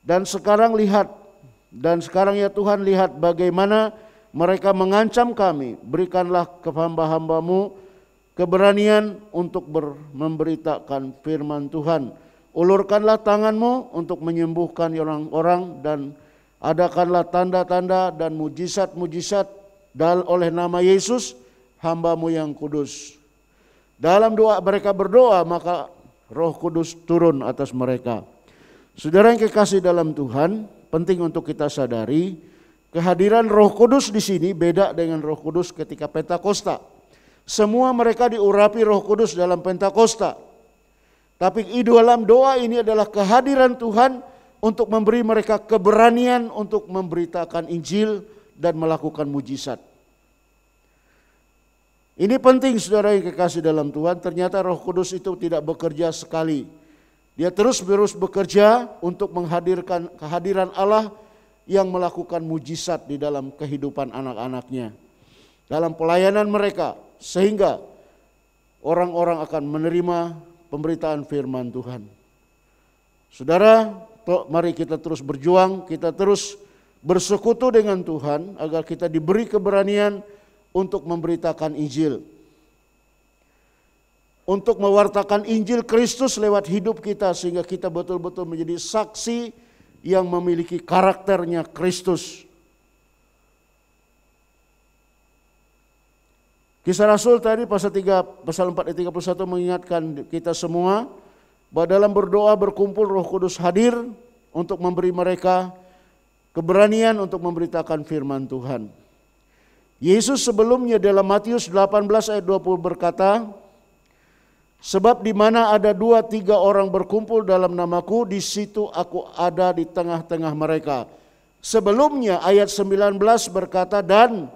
Dan sekarang ya Tuhan, lihat bagaimana mereka mengancam kami. Berikanlah ke hamba-hamba-Mu keberanian untuk memberitakan firman Tuhan. Ulurkanlah tangan-Mu untuk menyembuhkan orang-orang, dan adakanlah tanda-tanda dan mujizat-mujizat oleh nama Yesus, hamba-Mu yang kudus. Dalam doa mereka berdoa, maka Roh Kudus turun atas mereka. Saudara yang kekasih dalam Tuhan, penting untuk kita sadari, kehadiran Roh Kudus di sini beda dengan Roh Kudus ketika Pentakosta. Semua mereka diurapi Roh Kudus dalam Pentakosta. Tapi di dalam doa ini adalah kehadiran Tuhan untuk memberi mereka keberanian untuk memberitakan Injil dan melakukan mujizat. Ini penting saudara yang kekasih dalam Tuhan, ternyata Roh Kudus itu tidak bekerja sekali. Dia terus-menerus bekerja untuk menghadirkan kehadiran Allah yang melakukan mujizat di dalam kehidupan anak-anaknya. Dalam pelayanan mereka, sehingga orang-orang akan menerima pemberitaan firman Tuhan. Saudara, mari kita terus berjuang, kita terus bersekutu dengan Tuhan agar kita diberi keberanian untuk memberitakan Injil. Untuk mewartakan Injil Kristus lewat hidup kita sehingga kita betul-betul menjadi saksi yang memiliki karakternya Kristus. Kisah Rasul tadi pasal 4 ayat 31 mengingatkan kita semua bahwa dalam berdoa berkumpul Roh Kudus hadir untuk memberi mereka keberanian untuk memberitakan firman Tuhan. Yesus sebelumnya dalam Matius 18 ayat 20 berkata, sebab di mana ada 2-3 orang berkumpul dalam namaku, di situ aku ada di tengah-tengah mereka. Sebelumnya ayat 19 berkata, dan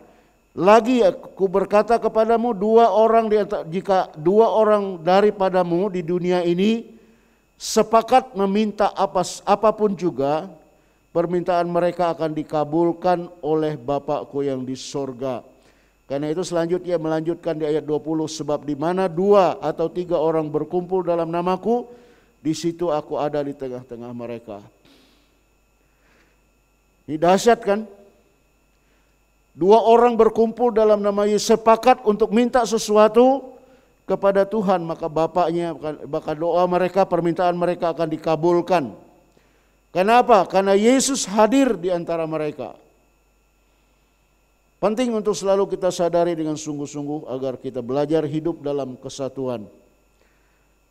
lagi aku berkata kepadamu, jika 2 orang daripadamu di dunia ini sepakat meminta apapun juga, permintaan mereka akan dikabulkan oleh Bapakku yang di sorga. Karena itu selanjutnya melanjutkan di ayat 20, sebab di mana 2 atau 3 orang berkumpul dalam namaku, di situ aku ada di tengah-tengah mereka. Ini dahsyat kan? Dua orang berkumpul dalam nama Yesus, sepakat untuk minta sesuatu kepada Tuhan, maka maka doa mereka, permintaan mereka akan dikabulkan. Kenapa? Karena Yesus hadir di antara mereka. Penting untuk selalu kita sadari dengan sungguh-sungguh agar kita belajar hidup dalam kesatuan.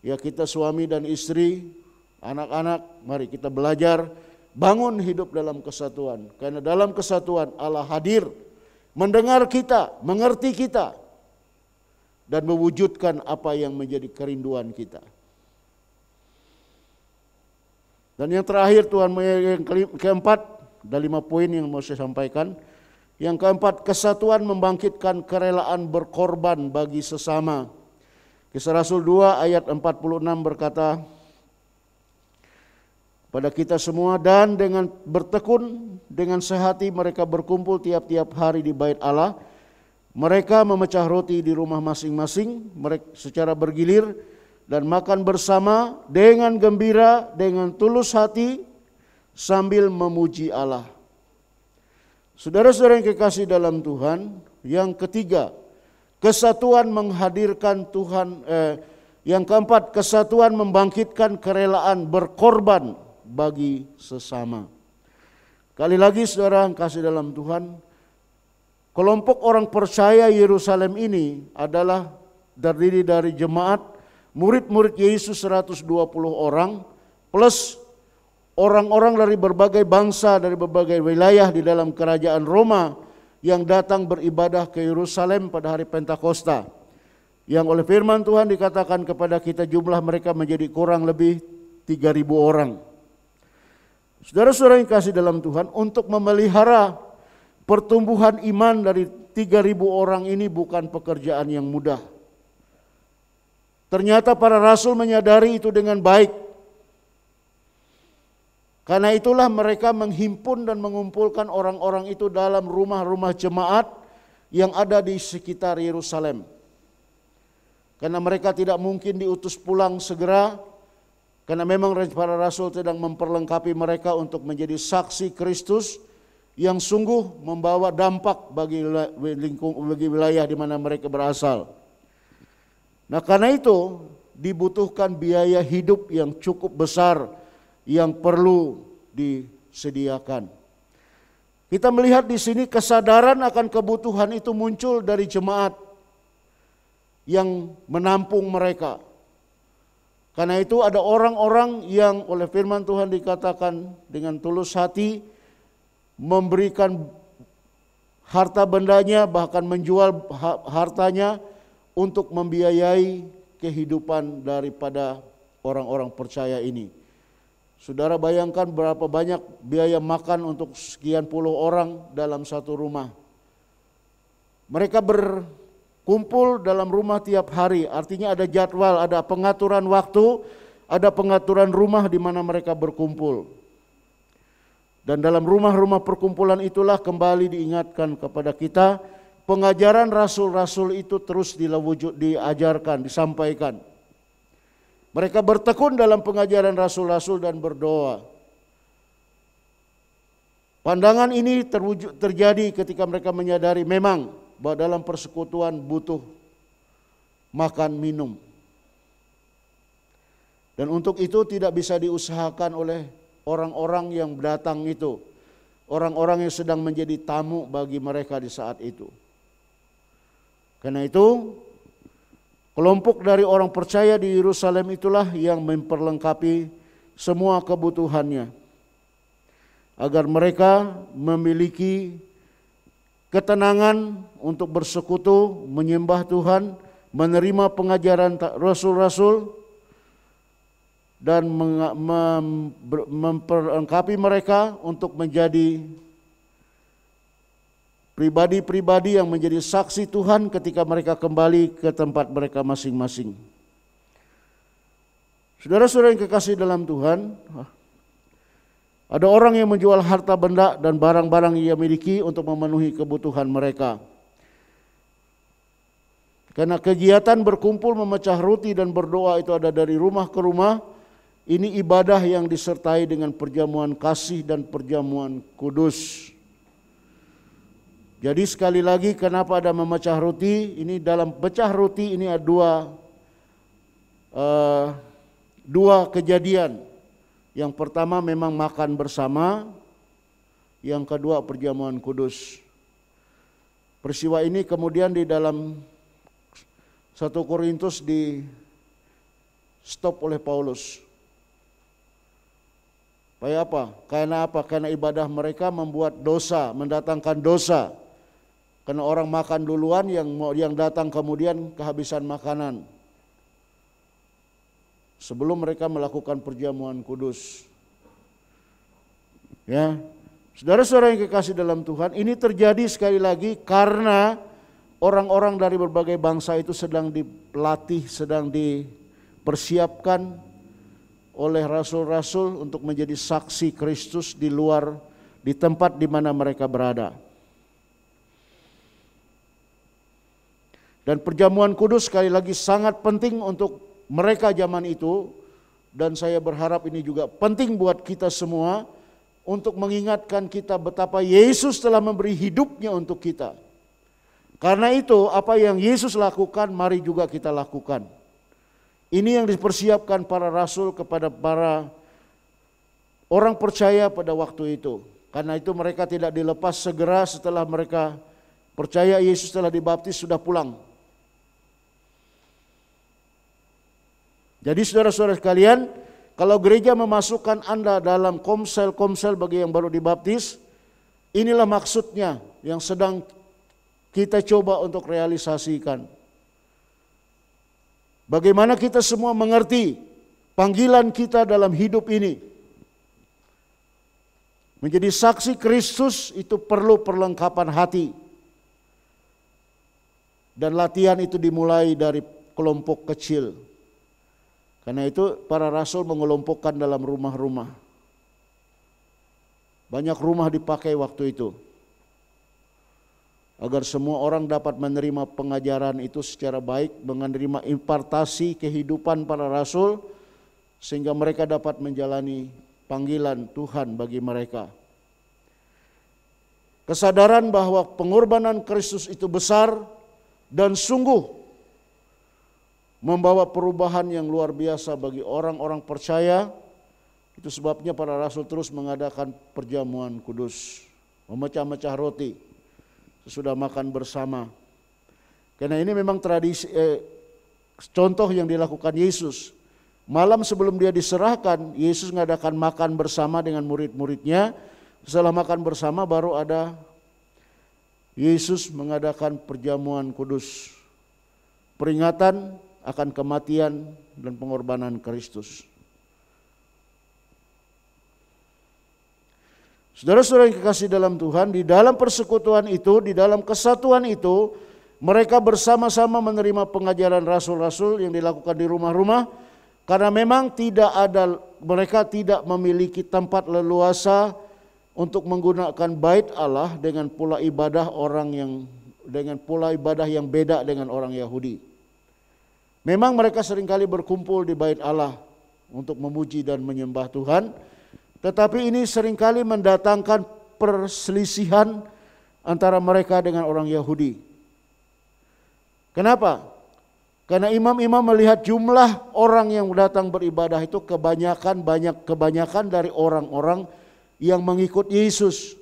Ya, kita suami dan istri, anak-anak, mari kita belajar bangun hidup dalam kesatuan. Karena dalam kesatuan Allah hadir, mendengar kita, mengerti kita, dan mewujudkan apa yang menjadi kerinduan kita. Dan yang terakhir Tuhan, yang keempat, ada 5 poin yang mau saya sampaikan. Yang keempat, kesatuan membangkitkan kerelaan berkorban bagi sesama. Kisah Rasul 2 ayat 46 berkata, pada kita semua, dan dengan bertekun dengan sehati mereka berkumpul tiap-tiap hari di bait Allah. Mereka memecah roti di rumah masing-masing mereka secara bergilir dan makan bersama dengan gembira, dengan tulus hati sambil memuji Allah. Saudara-saudara yang kekasih dalam Tuhan, yang ketiga, kesatuan menghadirkan Tuhan. Yang keempat, kesatuan membangkitkan kerelaan berkorban bagi sesama. Kali lagi saudara yang kasih dalam Tuhan, kelompok orang percaya Yerusalem ini adalah terdiri dari jemaat, murid-murid Yesus 120 orang, plus orang-orang dari berbagai bangsa, dari berbagai wilayah di dalam kerajaan Roma yang datang beribadah ke Yerusalem pada hari Pentakosta. Yang oleh firman Tuhan dikatakan kepada kita jumlah mereka menjadi kurang lebih 3.000 orang. Saudara-saudara yang kasih dalam Tuhan, untuk memelihara pertumbuhan iman dari 3.000 orang ini bukan pekerjaan yang mudah. Ternyata para rasul menyadari itu dengan baik. Karena itulah mereka menghimpun dan mengumpulkan orang-orang itu dalam rumah-rumah jemaat yang ada di sekitar Yerusalem. Karena mereka tidak mungkin diutus pulang segera, karena memang para rasul sedang memperlengkapi mereka untuk menjadi saksi Kristus yang sungguh membawa dampak bagi wilayah di mana mereka berasal. Nah, karena itu dibutuhkan biaya hidup yang cukup besar yang perlu disediakan. Kita melihat di sini kesadaran akan kebutuhan itu muncul dari jemaat yang menampung mereka. Karena itu ada orang-orang yang oleh firman Tuhan dikatakan dengan tulus hati memberikan harta bendanya, bahkan menjual hartanya untuk membiayai kehidupan daripada orang-orang percaya ini. Saudara bayangkan berapa banyak biaya makan untuk sekian puluh orang dalam satu rumah. Mereka berkumpul dalam rumah tiap hari, artinya ada jadwal, ada pengaturan waktu, ada pengaturan rumah di mana mereka berkumpul. Dan dalam rumah-rumah perkumpulan itulah kembali diingatkan kepada kita, pengajaran rasul-rasul itu terus diajarkan, disampaikan. Mereka bertekun dalam pengajaran rasul-rasul dan berdoa. Pandangan ini terjadi ketika mereka menyadari memang bahwa dalam persekutuan butuh makan minum. Dan untuk itu tidak bisa diusahakan oleh orang-orang yang datang itu. Orang-orang yang sedang menjadi tamu bagi mereka di saat itu. Karena itu kelompok dari orang percaya di Yerusalem itulah yang memperlengkapi semua kebutuhannya. Agar mereka memiliki ketenangan untuk bersekutu, menyembah Tuhan, menerima pengajaran rasul-rasul, dan memperlengkapi mereka untuk menjadi pribadi-pribadi yang menjadi saksi Tuhan ketika mereka kembali ke tempat mereka masing-masing. Saudara-saudara yang kekasih dalam Tuhan, ada orang yang menjual harta benda dan barang-barang yang ia miliki untuk memenuhi kebutuhan mereka. Karena kegiatan berkumpul, memecah roti dan berdoa itu ada dari rumah ke rumah. Ini ibadah yang disertai dengan perjamuan kasih dan perjamuan kudus. Jadi sekali lagi kenapa ada memecah roti? Ini dalam pecah roti ini ada dua kejadian. Yang pertama memang makan bersama, yang kedua perjamuan kudus. Peristiwa ini kemudian di dalam 1 Korintus di stop oleh Paulus. Supaya apa? Karena apa? Karena ibadah mereka membuat dosa, mendatangkan dosa. Karena orang makan duluan, yang datang kemudian kehabisan makanan. Sebelum mereka melakukan perjamuan kudus. Ya, saudara-saudara yang kekasih dalam Tuhan, ini terjadi sekali lagi karena orang-orang dari berbagai bangsa itu sedang dilatih, sedang dipersiapkan oleh rasul-rasul untuk menjadi saksi Kristus di luar, di tempat di mana mereka berada. Dan perjamuan kudus sekali lagi sangat penting untuk mereka zaman itu, dan saya berharap ini juga penting buat kita semua untuk mengingatkan kita betapa Yesus telah memberi hidupnya untuk kita. Karena itu apa yang Yesus lakukan mari juga kita lakukan. Ini yang dipersiapkan para rasul kepada para orang percaya pada waktu itu. Karena itu mereka tidak dilepas segera setelah mereka percaya Yesus telah dibaptis sudah pulang. Jadi saudara-saudara sekalian, kalau gereja memasukkan Anda dalam komsel-komsel bagi yang baru dibaptis, inilah maksudnya yang sedang kita coba untuk realisasikan. Bagaimana kita semua mengerti panggilan kita dalam hidup ini. Menjadi saksi Kristus itu perlu perlengkapan hati. Dan latihan itu dimulai dari kelompok kecil. Karena itu para rasul mengelompokkan dalam rumah-rumah. Banyak rumah dipakai waktu itu. Agar semua orang dapat menerima pengajaran itu secara baik, menerima impartasi kehidupan para rasul, sehingga mereka dapat menjalani panggilan Tuhan bagi mereka. Kesadaran bahwa pengorbanan Kristus itu besar dan sungguh membawa perubahan yang luar biasa bagi orang-orang percaya. Itu sebabnya para rasul terus mengadakan perjamuan kudus, memecah-mecah roti sesudah makan bersama. Karena ini memang tradisi, contoh yang dilakukan Yesus. Malam sebelum dia diserahkan, Yesus mengadakan makan bersama dengan murid-muridnya. Setelah makan bersama baru ada Yesus mengadakan perjamuan kudus, peringatan akan kematian dan pengorbanan Kristus. Saudara-saudara yang kekasih dalam Tuhan, di dalam persekutuan itu, di dalam kesatuan itu, mereka bersama-sama menerima pengajaran rasul-rasul yang dilakukan di rumah-rumah, karena memang mereka tidak memiliki tempat leluasa untuk menggunakan bait Allah dengan pola ibadah yang beda dengan orang Yahudi. Memang mereka seringkali berkumpul di bait Allah untuk memuji dan menyembah Tuhan, tetapi ini seringkali mendatangkan perselisihan antara mereka dengan orang Yahudi. Kenapa? Karena imam-imam melihat jumlah orang yang datang beribadah itu kebanyakan dari orang-orang yang mengikut Yesus.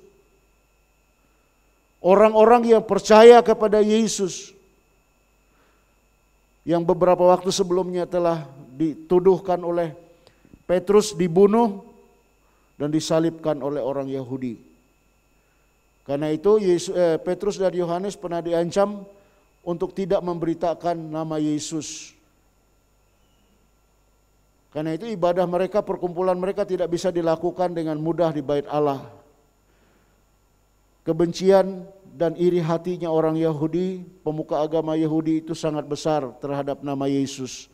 Orang-orang yang percaya kepada Yesus. Yang beberapa waktu sebelumnya telah dituduhkan oleh Petrus dibunuh dan disalibkan oleh orang Yahudi. Karena itu Petrus dan Yohanes pernah diancam untuk tidak memberitakan nama Yesus. Karena itu ibadah mereka, perkumpulan mereka tidak bisa dilakukan dengan mudah di bait Allah. Kebencian dan iri hatinya orang Yahudi, pemuka agama Yahudi itu sangat besar terhadap nama Yesus.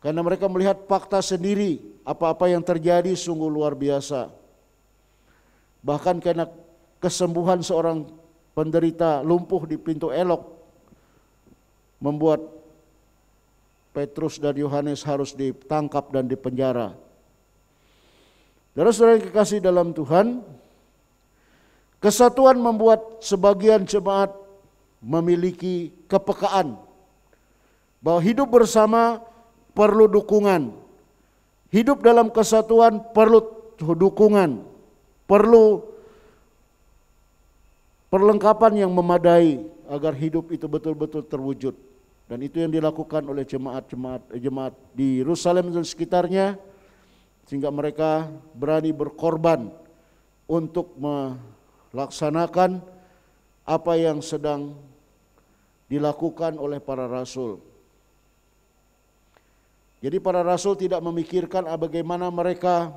Karena mereka melihat fakta sendiri, apa-apa yang terjadi sungguh luar biasa. Bahkan karena kesembuhan seorang penderita lumpuh di pintu elok, membuat Petrus dan Yohanes harus ditangkap dan dipenjara. Saudara-saudara yang kekasih dalam Tuhan, Kesatuan membuat sebagian jemaat memiliki kepekaan bahwa hidup bersama perlu dukungan. Hidup dalam kesatuan perlu dukungan, perlu perlengkapan yang memadai agar hidup itu betul-betul terwujud. Dan itu yang dilakukan oleh jemaat di Yerusalem dan sekitarnya, sehingga mereka berani berkorban untuk melaksanakan apa yang sedang dilakukan oleh para rasul. Jadi para rasul tidak memikirkan bagaimana mereka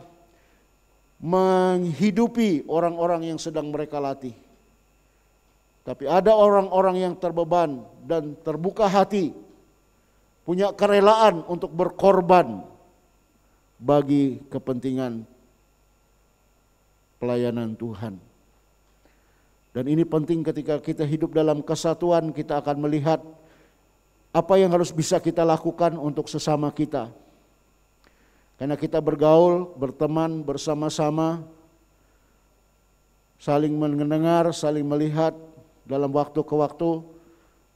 menghidupi orang-orang yang sedang mereka latih. Tapi ada orang-orang yang terbeban dan terbuka hati, punya kerelaan untuk berkorban bagi kepentingan pelayanan Tuhan. Dan ini penting ketika kita hidup dalam kesatuan, kita akan melihat apa yang harus bisa kita lakukan untuk sesama kita. Karena kita bergaul, berteman, bersama-sama, saling mendengar, saling melihat, dalam waktu ke waktu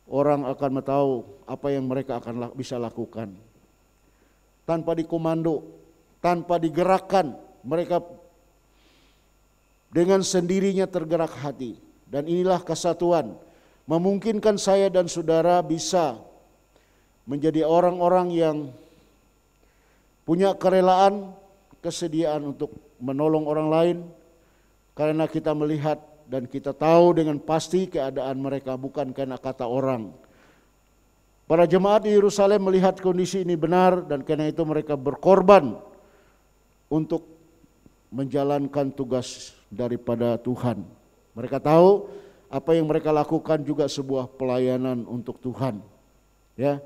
orang akan tahu apa yang mereka akan bisa lakukan. Tanpa dikomando, tanpa digerakkan, mereka dengan sendirinya tergerak hati. Dan inilah kesatuan, memungkinkan saya dan saudara bisa menjadi orang-orang yang punya kerelaan, kesediaan untuk menolong orang lain, karena kita melihat dan kita tahu dengan pasti keadaan mereka, bukan karena kata orang. Para jemaat di Yerusalem melihat kondisi ini benar, dan karena itu mereka berkorban untuk menjalankan tugas daripada Tuhan. Mereka tahu apa yang mereka lakukan juga sebuah pelayanan untuk Tuhan. Ya.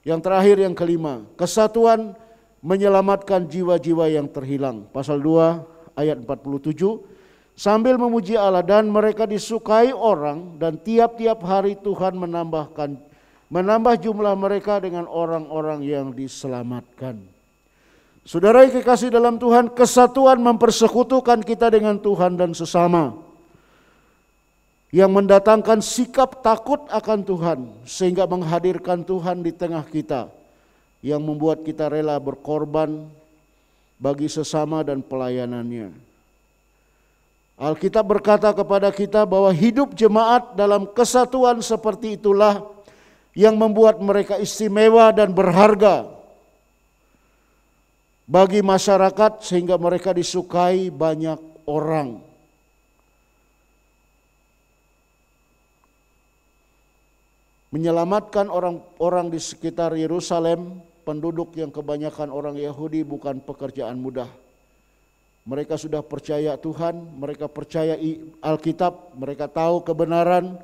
Yang terakhir, yang kelima, kesatuan menyelamatkan jiwa-jiwa yang terhilang. Pasal 2 ayat 47, sambil memuji Allah, dan mereka disukai orang, dan tiap-tiap hari Tuhan menambah jumlah mereka dengan orang-orang yang diselamatkan. Saudara yang kekasih dalam Tuhan, kesatuan mempersekutukan kita dengan Tuhan dan sesama, yang mendatangkan sikap takut akan Tuhan, sehingga menghadirkan Tuhan di tengah kita, yang membuat kita rela berkorban bagi sesama dan pelayanannya. Alkitab berkata kepada kita bahwa hidup jemaat dalam kesatuan seperti itulah yang membuat mereka istimewa dan berharga bagi masyarakat, sehingga mereka disukai banyak orang. Menyelamatkan orang-orang di sekitar Yerusalem, penduduk yang kebanyakan orang Yahudi, bukan pekerjaan mudah. Mereka sudah percaya Tuhan, mereka percaya Alkitab, mereka tahu kebenaran,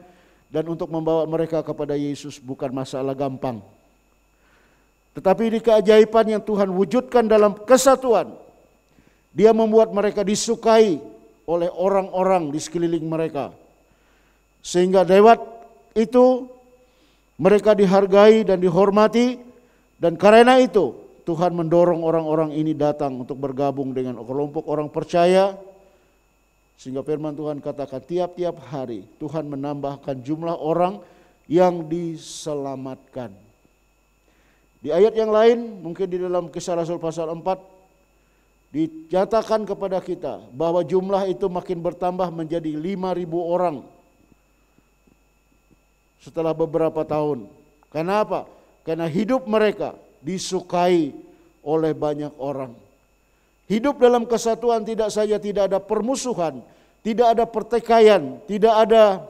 dan untuk membawa mereka kepada Yesus bukan masalah gampang. Tetapi ini keajaiban yang Tuhan wujudkan dalam kesatuan. Dia membuat mereka disukai oleh orang-orang di sekeliling mereka, sehingga lewat itu mereka dihargai dan dihormati, dan karena itu Tuhan mendorong orang-orang ini datang untuk bergabung dengan kelompok orang percaya, sehingga firman Tuhan katakan tiap-tiap hari Tuhan menambahkan jumlah orang yang diselamatkan. Di ayat yang lain, mungkin di dalam Kisah Rasul pasal 4, dinyatakan kepada kita bahwa jumlah itu makin bertambah menjadi 5.000 orang setelah beberapa tahun. Kenapa? Karena hidup mereka disukai oleh banyak orang. Hidup dalam kesatuan tidak saja tidak ada permusuhan, tidak ada pertikaian, tidak ada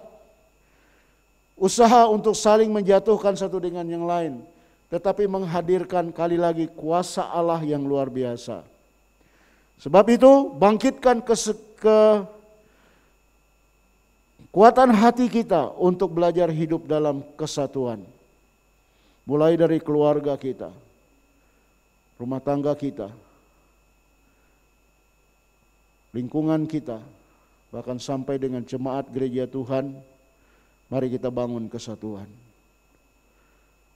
usaha untuk saling menjatuhkan satu dengan yang lain, tetapi menghadirkan kali lagi kuasa Allah yang luar biasa. Sebab itu bangkitkan kekuatan hati kita untuk belajar hidup dalam kesatuan. Mulai dari keluarga kita, rumah tangga kita, lingkungan kita, bahkan sampai dengan jemaat gereja Tuhan. Mari kita bangun kesatuan.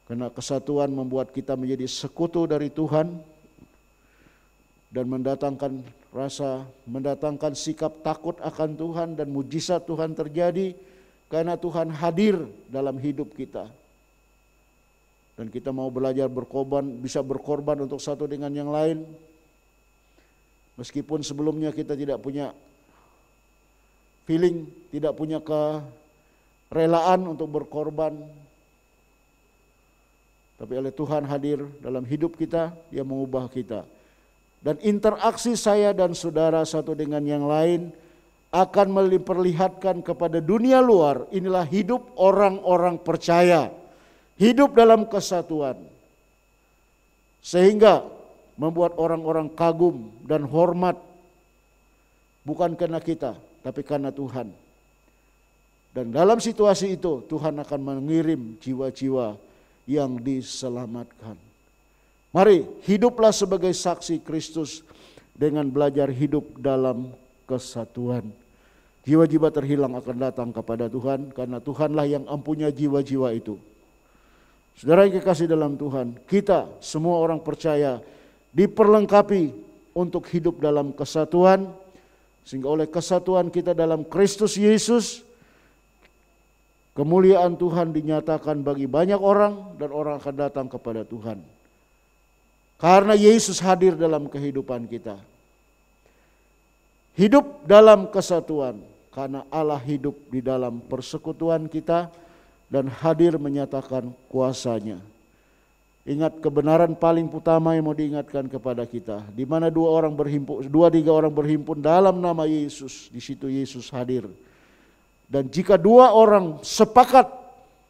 Karena kesatuan membuat kita menjadi sekutu dari Tuhan, dan mendatangkan sikap takut akan Tuhan, dan mujizat Tuhan terjadi karena Tuhan hadir dalam hidup kita. Dan kita mau belajar bisa berkorban untuk satu dengan yang lain. Meskipun sebelumnya kita tidak punya feeling, tidak punya kerelaan untuk berkorban. Tapi oleh Tuhan hadir dalam hidup kita, Dia mengubah kita. Dan interaksi saya dan saudara satu dengan yang lain akan memperlihatkan kepada dunia luar, inilah hidup orang-orang percaya. Hidup dalam kesatuan. Sehingga membuat orang-orang kagum dan hormat. Bukan karena kita, tapi karena Tuhan. Dan dalam situasi itu Tuhan akan mengirim jiwa-jiwa yang diselamatkan. Mari hiduplah sebagai saksi Kristus dengan belajar hidup dalam kesatuan. Jiwa-jiwa terhilang akan datang kepada Tuhan karena Tuhanlah yang mempunyai jiwa-jiwa itu. Saudara yang kekasih dalam Tuhan, kita semua orang percaya diperlengkapi untuk hidup dalam kesatuan, sehingga oleh kesatuan kita dalam Kristus Yesus, kemuliaan Tuhan dinyatakan bagi banyak orang dan orang akan datang kepada Tuhan. Karena Yesus hadir dalam kehidupan kita. Hidup dalam kesatuan karena Allah hidup di dalam persekutuan kita dan hadir menyatakan kuasanya. Ingat kebenaran paling utama yang mau diingatkan kepada kita. Di mana dua tiga orang berhimpun dalam nama Yesus, di situ Yesus hadir. Dan jika dua orang sepakat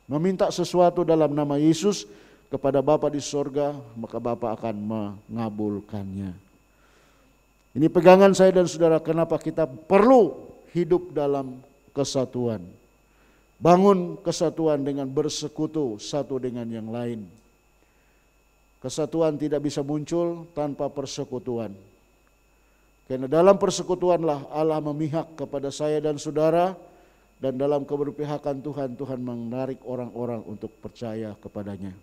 meminta sesuatu dalam nama Yesus kepada Bapa di sorga, maka Bapa akan mengabulkannya. Ini pegangan saya dan saudara, kenapa kita perlu hidup dalam kesatuan. Bangun kesatuan dengan bersekutu satu dengan yang lain. Kesatuan tidak bisa muncul tanpa persekutuan. Karena dalam persekutuanlah Allah memihak kepada saya dan saudara, dan dalam keberpihakan Tuhan, Tuhan menarik orang-orang untuk percaya kepadanya.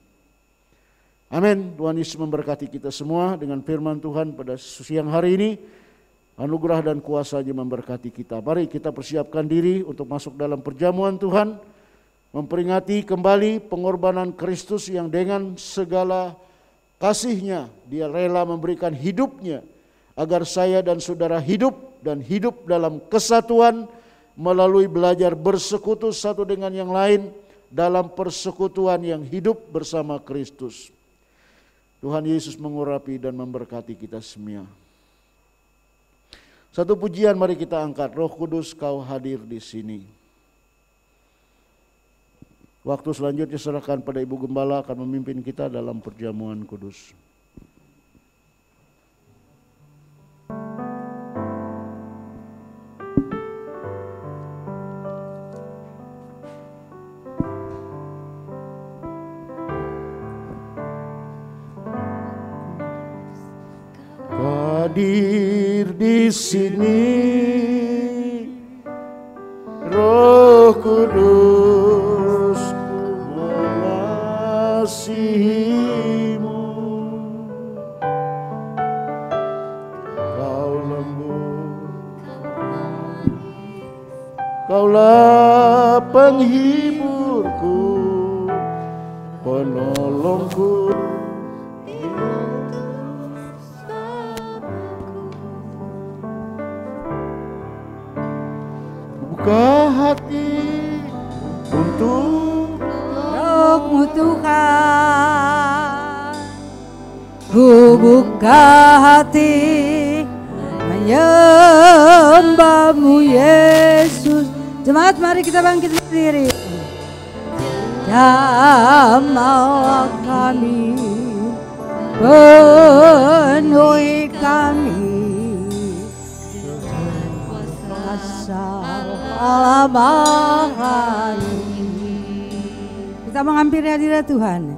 Amin. Tuhan Yesus memberkati kita semua dengan firman Tuhan pada siang hari ini. Anugerah dan kuasa-Nya memberkati kita. Mari kita persiapkan diri untuk masuk dalam perjamuan Tuhan, memperingati kembali pengorbanan Kristus yang dengan segala kasih-Nya Dia rela memberikan hidupnya agar saya dan saudara hidup dan hidup dalam kesatuan melalui belajar bersekutu satu dengan yang lain dalam persekutuan yang hidup bersama Kristus. Tuhan Yesus mengurapi dan memberkati kita semua. Satu pujian mari kita angkat, Roh Kudus Kau hadir di sini. Waktu selanjutnya serahkan pada Ibu Gembala akan memimpin kita dalam perjamuan kudus. Hadir di sini, Roh Kudus mengasihimu. Kau lembut, Kaulah penghiburku, penolongku. Buka hati untuk Roh-Mu Tuhan. Ku buka hati menyembah-Mu Yesus. Jemaat mari kita bangkit berdiri. Jamaulah kami, penuhi kami Allah Mahaini. Kita menghampiri hadirat Tuhan.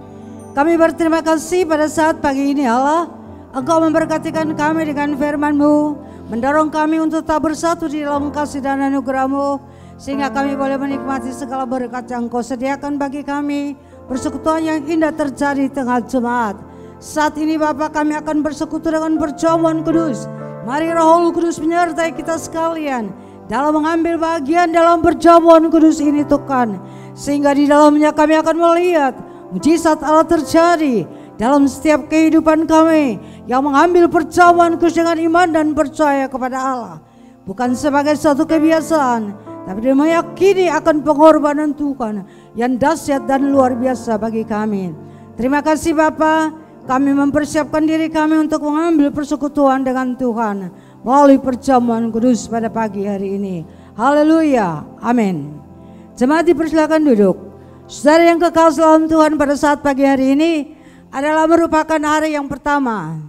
Kami berterima kasih pada saat pagi ini Allah, Engkau memberkatikan kami dengan firman-Mu, mendorong kami untuk tak bersatu di dalam kasih dan anugerah-Mu, sehingga kami boleh menikmati segala berkat yang Engkau sediakan bagi kami. Persekutuan yang indah terjadi di tengah jemaat. Saat ini Bapa, kami akan bersekutu dengan perjamuan kudus. Mari Roh Kudus menyertai kita sekalian dalam mengambil bagian dalam perjamuan kudus ini Tuhan. Sehingga di dalamnya kami akan melihat mujizat Allah terjadi dalam setiap kehidupan kami yang mengambil perjamuan kudus dengan iman dan percaya kepada Allah. Bukan sebagai suatu kebiasaan, tapi dia meyakini akan pengorbanan Tuhan yang dahsyat dan luar biasa bagi kami. Terima kasih Bapa. Kami mempersiapkan diri kami untuk mengambil persekutuan dengan Tuhan melalui perjamuan kudus pada pagi hari ini. Haleluya, amin. Jemaat dipersilakan duduk. Saudara yang kekal dalam Tuhan, pada saat pagi hari ini adalah merupakan hari yang pertama.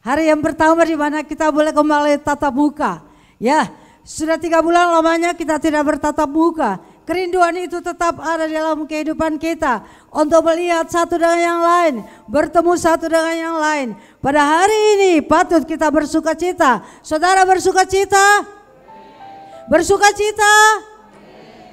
Hari yang pertama di mana kita boleh kembali tatap muka. Ya, sudah 3 bulan lamanya kita tidak bertatap muka. Kerinduan itu tetap ada dalam kehidupan kita untuk melihat satu dengan yang lain, bertemu satu dengan yang lain. Pada hari ini patut kita bersuka cita. Saudara bersuka cita? Bersuka cita?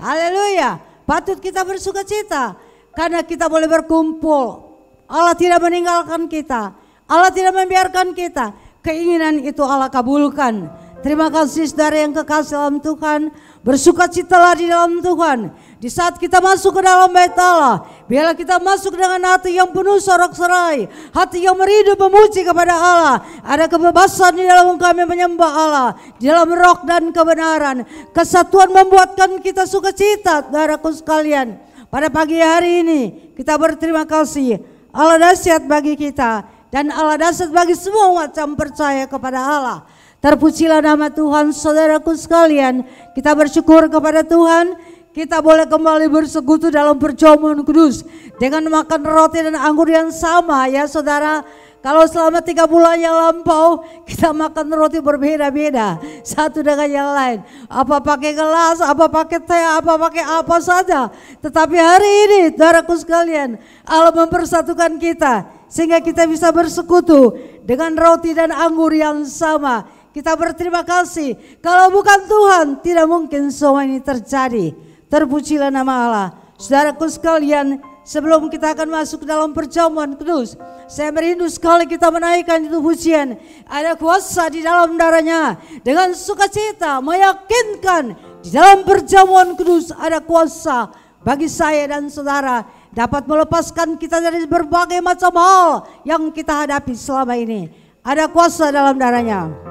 Haleluya. Patut kita bersuka cita karena kita boleh berkumpul. Allah tidak meninggalkan kita. Allah tidak membiarkan kita. Keinginan itu Allah kabulkan. Terima kasih saudara yang kekasih dalam Tuhan. Bersukacitalah di dalam Tuhan. Di saat kita masuk ke dalam bait Allah, biarlah kita masuk dengan hati yang penuh sorak-sorai, hati yang merindu memuji kepada Allah. Ada kebebasan di dalam kami menyembah Allah, di dalam roh dan kebenaran. Kesatuan membuatkan kita sukacita, saudaraku sekalian. Pada pagi hari ini kita berterima kasih. Allah dahsyat bagi kita dan Allah dahsyat bagi semua macam percaya kepada Allah. Terpujilah nama Tuhan, saudaraku sekalian. Kita bersyukur kepada Tuhan, kita boleh kembali bersekutu dalam perjamuan kudus dengan makan roti dan anggur yang sama ya saudara. Kalau selama 3 bulan yang lampau kita makan roti berbeda-beda satu dengan yang lain. Apa pakai gelas, apa pakai teh, apa pakai apa saja. Tetapi hari ini saudaraku sekalian, Allah mempersatukan kita sehingga kita bisa bersekutu dengan roti dan anggur yang sama. Kita berterima kasih. Kalau bukan Tuhan tidak mungkin semua ini terjadi. Terpujilah nama Allah. Saudaraku sekalian, sebelum kita akan masuk ke dalam perjamuan kudus, saya merindu sekali kita menaikkan itu pujian. Ada kuasa di dalam darahnya. Dengan sukacita meyakinkan di dalam perjamuan kudus ada kuasa bagi saya dan saudara dapat melepaskan kita dari berbagai macam hal yang kita hadapi selama ini. Ada kuasa dalam darahnya.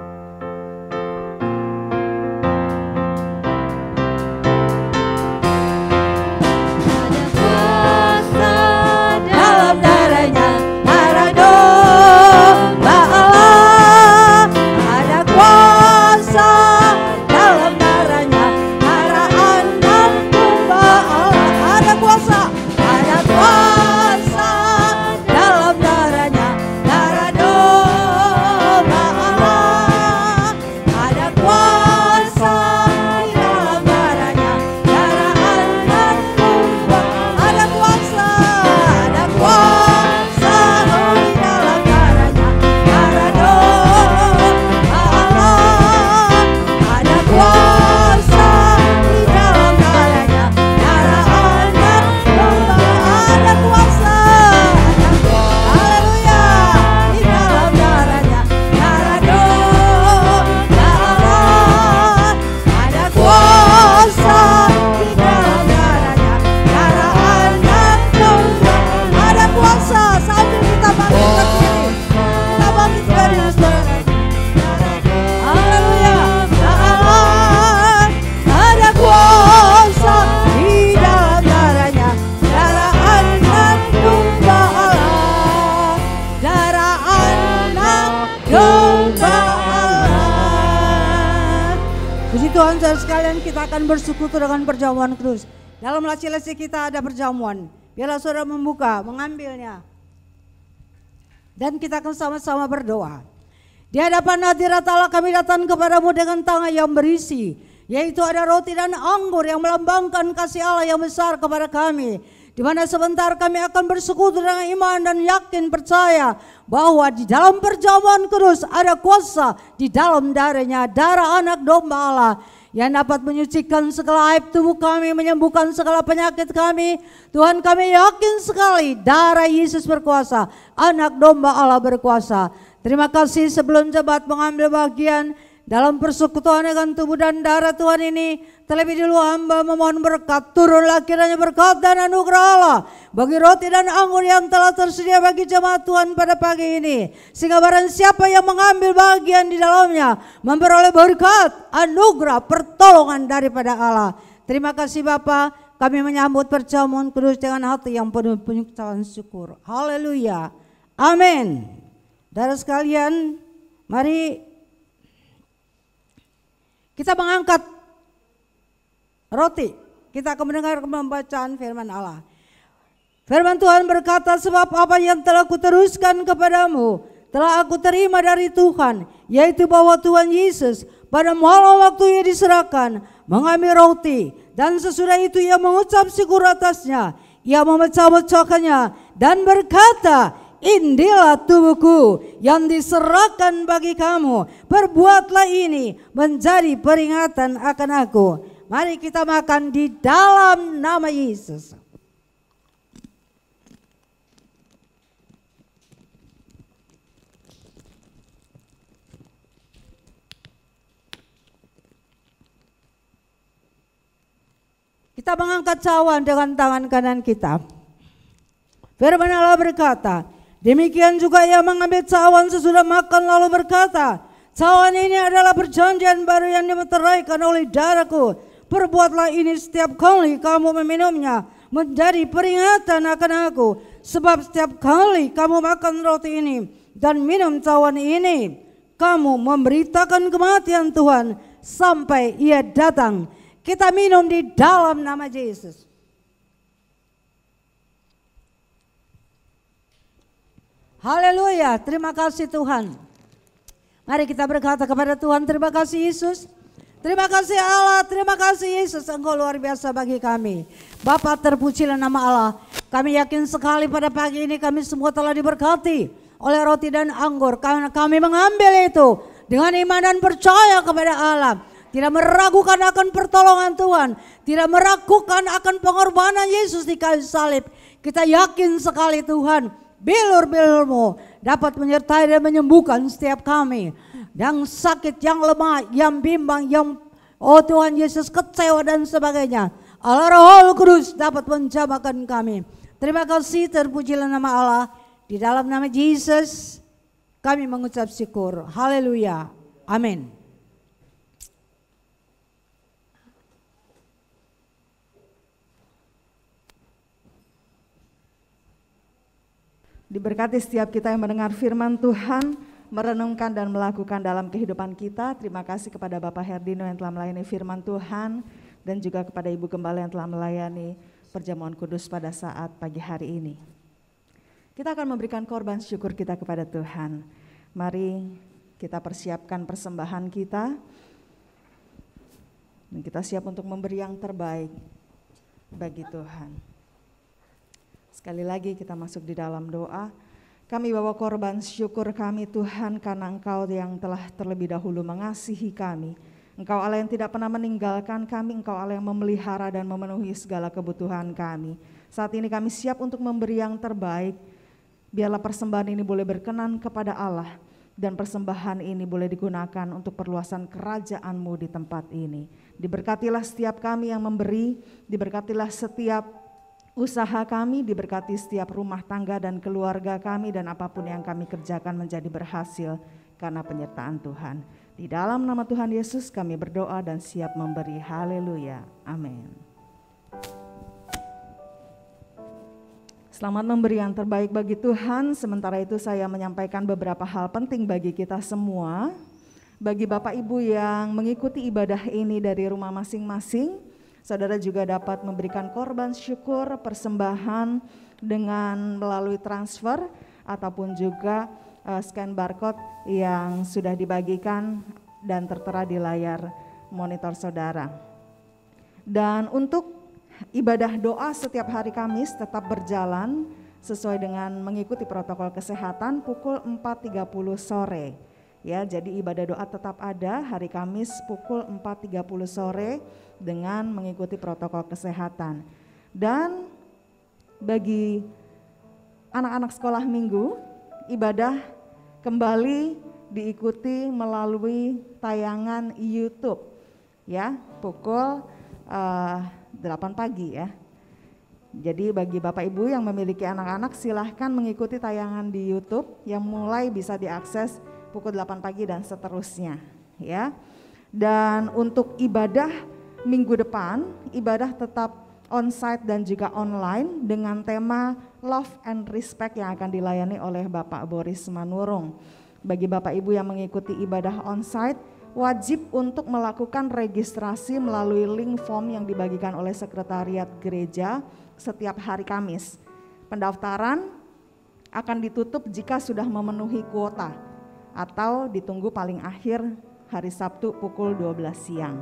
Kita akan bersekutu dengan perjamuan kudus. Dalam laci-laci kita ada perjamuan. Biarlah saudara membuka, mengambilnya. Dan kita akan sama-sama berdoa. Di hadapan hadirat Allah kami datang kepadamu dengan tangan yang berisi, yaitu ada roti dan anggur yang melambangkan kasih Allah yang besar kepada kami. Di mana sebentar kami akan bersekutu dengan iman dan yakin percaya bahwa di dalam perjamuan kudus ada kuasa di dalam darahnya, darah anak domba Allah yang dapat menyucikan segala aib tubuh kami, menyembuhkan segala penyakit kami. Tuhan, kami yakin sekali darah Yesus berkuasa, anak domba Allah berkuasa. Terima kasih sebelum jemaat mengambil bagian dalam persekutuan dengan tubuh dan darah Tuhan ini, terlebih dulu hamba memohon berkat, turunlah kiranya berkat dan anugerah Allah bagi roti dan anggur yang telah tersedia bagi jemaat Tuhan pada pagi ini. Sehingga barang siapa yang mengambil bagian di dalamnya memperoleh berkat, anugerah, pertolongan daripada Allah. Terima kasih Bapa, kami menyambut perjamuan kudus dengan hati yang penuh pengucapan syukur. Haleluya, amin. Saudara sekalian, mari kita mengangkat roti. Kita akan mendengar pembacaan firman Allah. Firman Tuhan berkata, sebab apa yang telah kuteruskan kepadamu telah aku terima dari Tuhan, yaitu bahwa Tuhan Yesus pada malam waktu ia diserahkan mengambil roti, dan sesudah itu ia mengucap syukur atasnya, ia memecah-mecahkannya dan berkata, inilah tubuhku yang diserahkan bagi kamu. Perbuatlah ini menjadi peringatan akan aku. Mari kita makan di dalam nama Yesus. Kita mengangkat cawan dengan tangan kanan kita. Firman Allah berkata, demikian juga ia mengambil cawan sesudah makan lalu berkata, cawan ini adalah perjanjian baru yang dimeteraikan oleh darahku. Perbuatlah ini setiap kali kamu meminumnya menjadi peringatan akan aku. Sebab setiap kali kamu makan roti ini dan minum cawan ini, kamu memberitakan kematian Tuhan sampai ia datang. Kita minum di dalam nama Yesus. Haleluya, terima kasih Tuhan. Mari kita berkata kepada Tuhan, terima kasih Yesus. Terima kasih Allah, terima kasih Yesus, Engkau luar biasa bagi kami. Bapa, terpujilah nama Allah. Kami yakin sekali pada pagi ini kami semua telah diberkati oleh roti dan anggur. Karena kami mengambil itu dengan iman dan percaya kepada Allah. Tidak meragukan akan pertolongan Tuhan. Tidak meragukan akan pengorbanan Yesus di kayu salib. Kita yakin sekali Tuhan, bilur-bilur-Mu dapat menyertai dan menyembuhkan setiap kami. Yang sakit, yang lemah, yang bimbang, yang Tuhan Yesus kecewa dan sebagainya. Allah Roh Kudus dapat menjamahkan kami. Terima kasih, terpujilah nama Allah. Di dalam nama Yesus kami mengucap syukur. Haleluya. Amin. Diberkati setiap kita yang mendengar firman Tuhan, merenungkan dan melakukan dalam kehidupan kita. Terima kasih kepada Bapak Herdino yang telah melayani firman Tuhan, dan juga kepada Ibu Gembala yang telah melayani perjamuan kudus pada saat pagi hari ini. Kita akan memberikan korban syukur kita kepada Tuhan. Mari kita persiapkan persembahan kita, dan kita siap untuk memberi yang terbaik bagi Tuhan. Sekali lagi kita masuk di dalam doa. Kami bawa korban syukur kami Tuhan, karena Engkau yang telah terlebih dahulu mengasihi kami. Engkau Allah yang tidak pernah meninggalkan kami, Engkau Allah yang memelihara dan memenuhi segala kebutuhan kami. Saat ini kami siap untuk memberi yang terbaik. Biarlah persembahan ini boleh berkenan kepada Allah, dan persembahan ini boleh digunakan untuk perluasan kerajaan-Mu di tempat ini. Diberkatilah setiap kami yang memberi, diberkatilah setiap usaha kami, diberkati setiap rumah tangga dan keluarga kami, dan apapun yang kami kerjakan menjadi berhasil karena penyertaan Tuhan. Di dalam nama Tuhan Yesus kami berdoa dan siap memberi. Haleluya. Amin. Selamat memberi yang terbaik bagi Tuhan. Sementara itu saya menyampaikan beberapa hal penting bagi kita semua. Bagi Bapak Ibu yang mengikuti ibadah ini dari rumah masing-masing, saudara juga dapat memberikan korban syukur, persembahan dengan melalui transfer ataupun juga scan barcode yang sudah dibagikan dan tertera di layar monitor saudara. Dan untuk ibadah doa setiap hari Kamis tetap berjalan sesuai dengan mengikuti protokol kesehatan pukul 4.30 sore. Ya, jadi ibadah doa tetap ada hari Kamis pukul 4.30 sore dengan mengikuti protokol kesehatan. Dan bagi anak-anak sekolah minggu, ibadah kembali diikuti melalui tayangan YouTube ya, pukul 8 pagi ya. Jadi bagi Bapak Ibu yang memiliki anak-anak silahkan mengikuti tayangan di YouTube yang mulai bisa diakses pukul 8 pagi dan seterusnya ya. Dan untuk ibadah minggu depan, ibadah tetap onsite dan juga online dengan tema Love and Respect yang akan dilayani oleh Bapak Boris Manurung. Bagi Bapak Ibu yang mengikuti ibadah onsite, wajib untuk melakukan registrasi melalui link form yang dibagikan oleh sekretariat gereja setiap hari Kamis. Pendaftaran akan ditutup jika sudah memenuhi kuota atau ditunggu paling akhir hari Sabtu pukul 12 siang.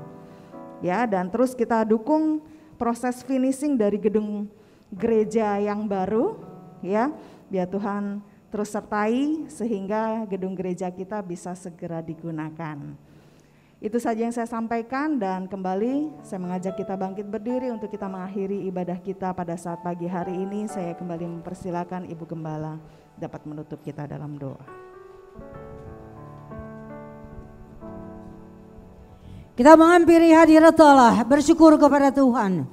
Ya, dan terus kita dukung proses finishing dari gedung gereja yang baru ya. Biar Tuhan terus sertai sehingga gedung gereja kita bisa segera digunakan. Itu saja yang saya sampaikan dan kembali saya mengajak kita bangkit berdiri untuk kita mengakhiri ibadah kita pada saat pagi hari ini. Saya kembali mempersilakan Ibu Gembala dapat menutup kita dalam doa. Kita menghampiri hadirat Allah, bersyukur kepada Tuhan.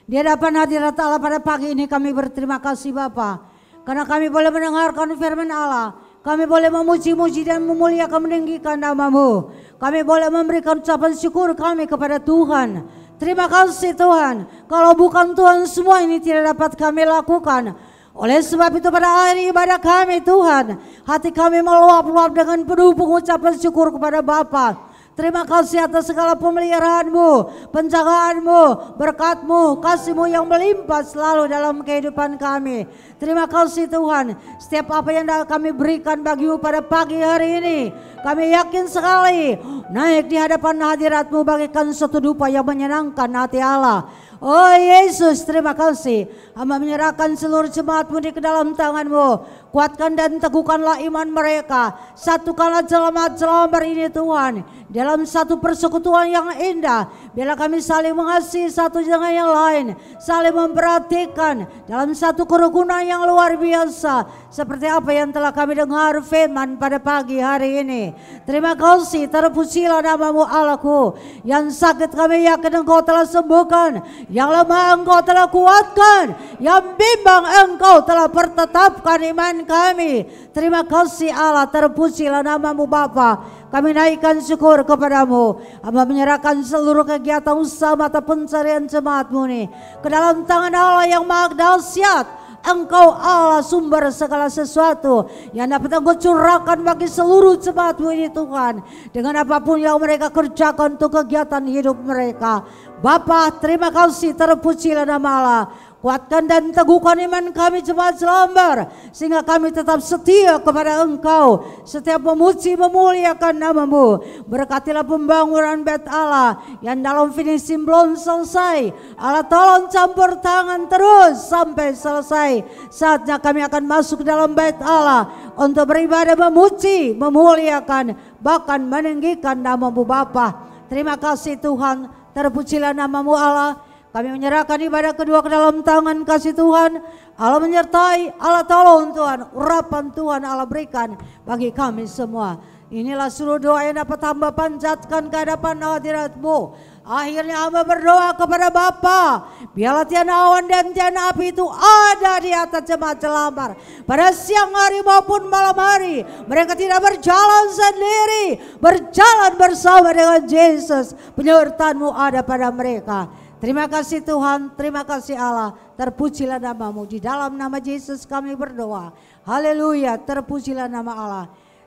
Di hadapan hadirat Allah pada pagi ini kami berterima kasih Bapa, karena kami boleh mendengarkan firman Allah. Kami boleh memuji-muji dan memuliakan meninggikan nama-Mu. Kami boleh memberikan ucapan syukur kami kepada Tuhan. Terima kasih Tuhan, kalau bukan Tuhan semua ini tidak dapat kami lakukan. Oleh sebab itu pada hari ibadah kami Tuhan, hati kami meluap-luap dengan penuh pengucapan syukur kepada Bapa. Terima kasih atas segala pemeliharaan-Mu, penjagaan-Mu, berkat-Mu, kasih-Mu yang melimpah selalu dalam kehidupan kami. Terima kasih Tuhan, setiap apa yang kami berikan bagi-Mu pada pagi hari ini, kami yakin sekali naik di hadapan hadirat-Mu bagaikan suatu dupa yang menyenangkan hati Allah. Oh Yesus, terima kasih. Hamba menyerahkan seluruh jemaat-Mu di dalam tangan-Mu. Kuatkan dan teguhkanlah iman mereka. Satukanlah jemaat-jemaat ini Tuhan dalam satu persekutuan yang indah. Biarlah kami saling mengasihi satu dengan yang lain, saling memperhatikan dalam satu kerukunan yang luar biasa, seperti apa yang telah kami dengar firman pada pagi hari ini. Terima kasih, terpujilah nama-Mu Allahku. Yang sakit kami yakin Engkau telah sembuhkan, yang lemah Engkau telah kuatkan, yang bimbang Engkau telah pertetapkan iman kami. Terima kasih Allah, terpujilah nama-Mu Bapa. Kami naikkan syukur kepadamu. Hamba menyerahkan seluruh kegiatan usaha mata pencarian jemaat-Mu ini ke dalam tangan Allah yang maha dahsyat. Engkau Allah sumber segala sesuatu yang dapat Engkau curahkan bagi seluruh jemaat-Mu ini Tuhan. Dengan apapun yang mereka kerjakan untuk kegiatan hidup mereka. Bapa, terima kasih, terpujilah nama Allah. Kuatkan dan teguhkan iman kami jemaat Jelambar, sehingga kami tetap setia kepada Engkau, setiap memuji memuliakan nama-Mu. Berkatilah pembangunan bait Allah yang dalam finishing belum selesai. Allah tolong campur tangan terus sampai selesai. Saatnya kami akan masuk dalam bait Allah untuk beribadah, memuji, memuliakan, bahkan meninggikan nama-Mu Bapa. Terima kasih Tuhan, terpujilah nama-Mu Allah. Kami menyerahkan ibadah kedua ke dalam tangan kasih Tuhan. Allah menyertai, Allah tolong Tuhan, urapan Tuhan Allah berikan bagi kami semua. Inilah seluruh doa yang dapat hamba panjatkan ke hadapan hadirat-Mu. Akhirnya hamba berdoa kepada Bapa, biarlah tiada awan dan tiada api itu ada di atas jemaat Jelambar. Pada siang hari maupun malam hari, mereka tidak berjalan sendiri, berjalan bersama dengan Yesus. Penyertaan-Mu ada pada mereka. Terima kasih Tuhan, terima kasih Allah, terpujilah nama-Mu. Di dalam nama Yesus kami berdoa. Haleluya, terpujilah nama Allah.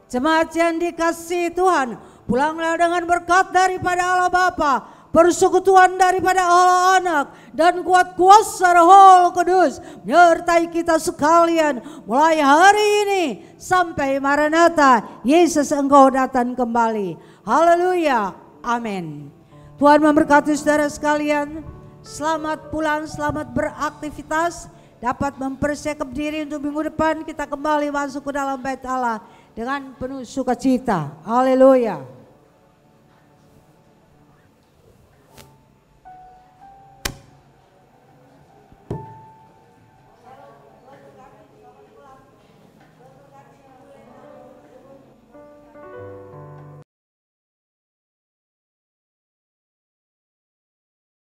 Jemaat yang dikasihi Tuhan, pulanglah dengan berkat daripada Allah Bapa, persekutuan daripada Allah Anak, dan kuat kuasa Roh Kudus menyertai kita sekalian mulai hari ini sampai Maranatha, Yesus Engkau datang kembali. Haleluya, amin. Tuhan memberkati saudara sekalian. Selamat pulang, selamat beraktivitas. Dapat mempersiapkan diri untuk minggu depan kita kembali masuk ke dalam bait Allah dengan penuh sukacita. Haleluya.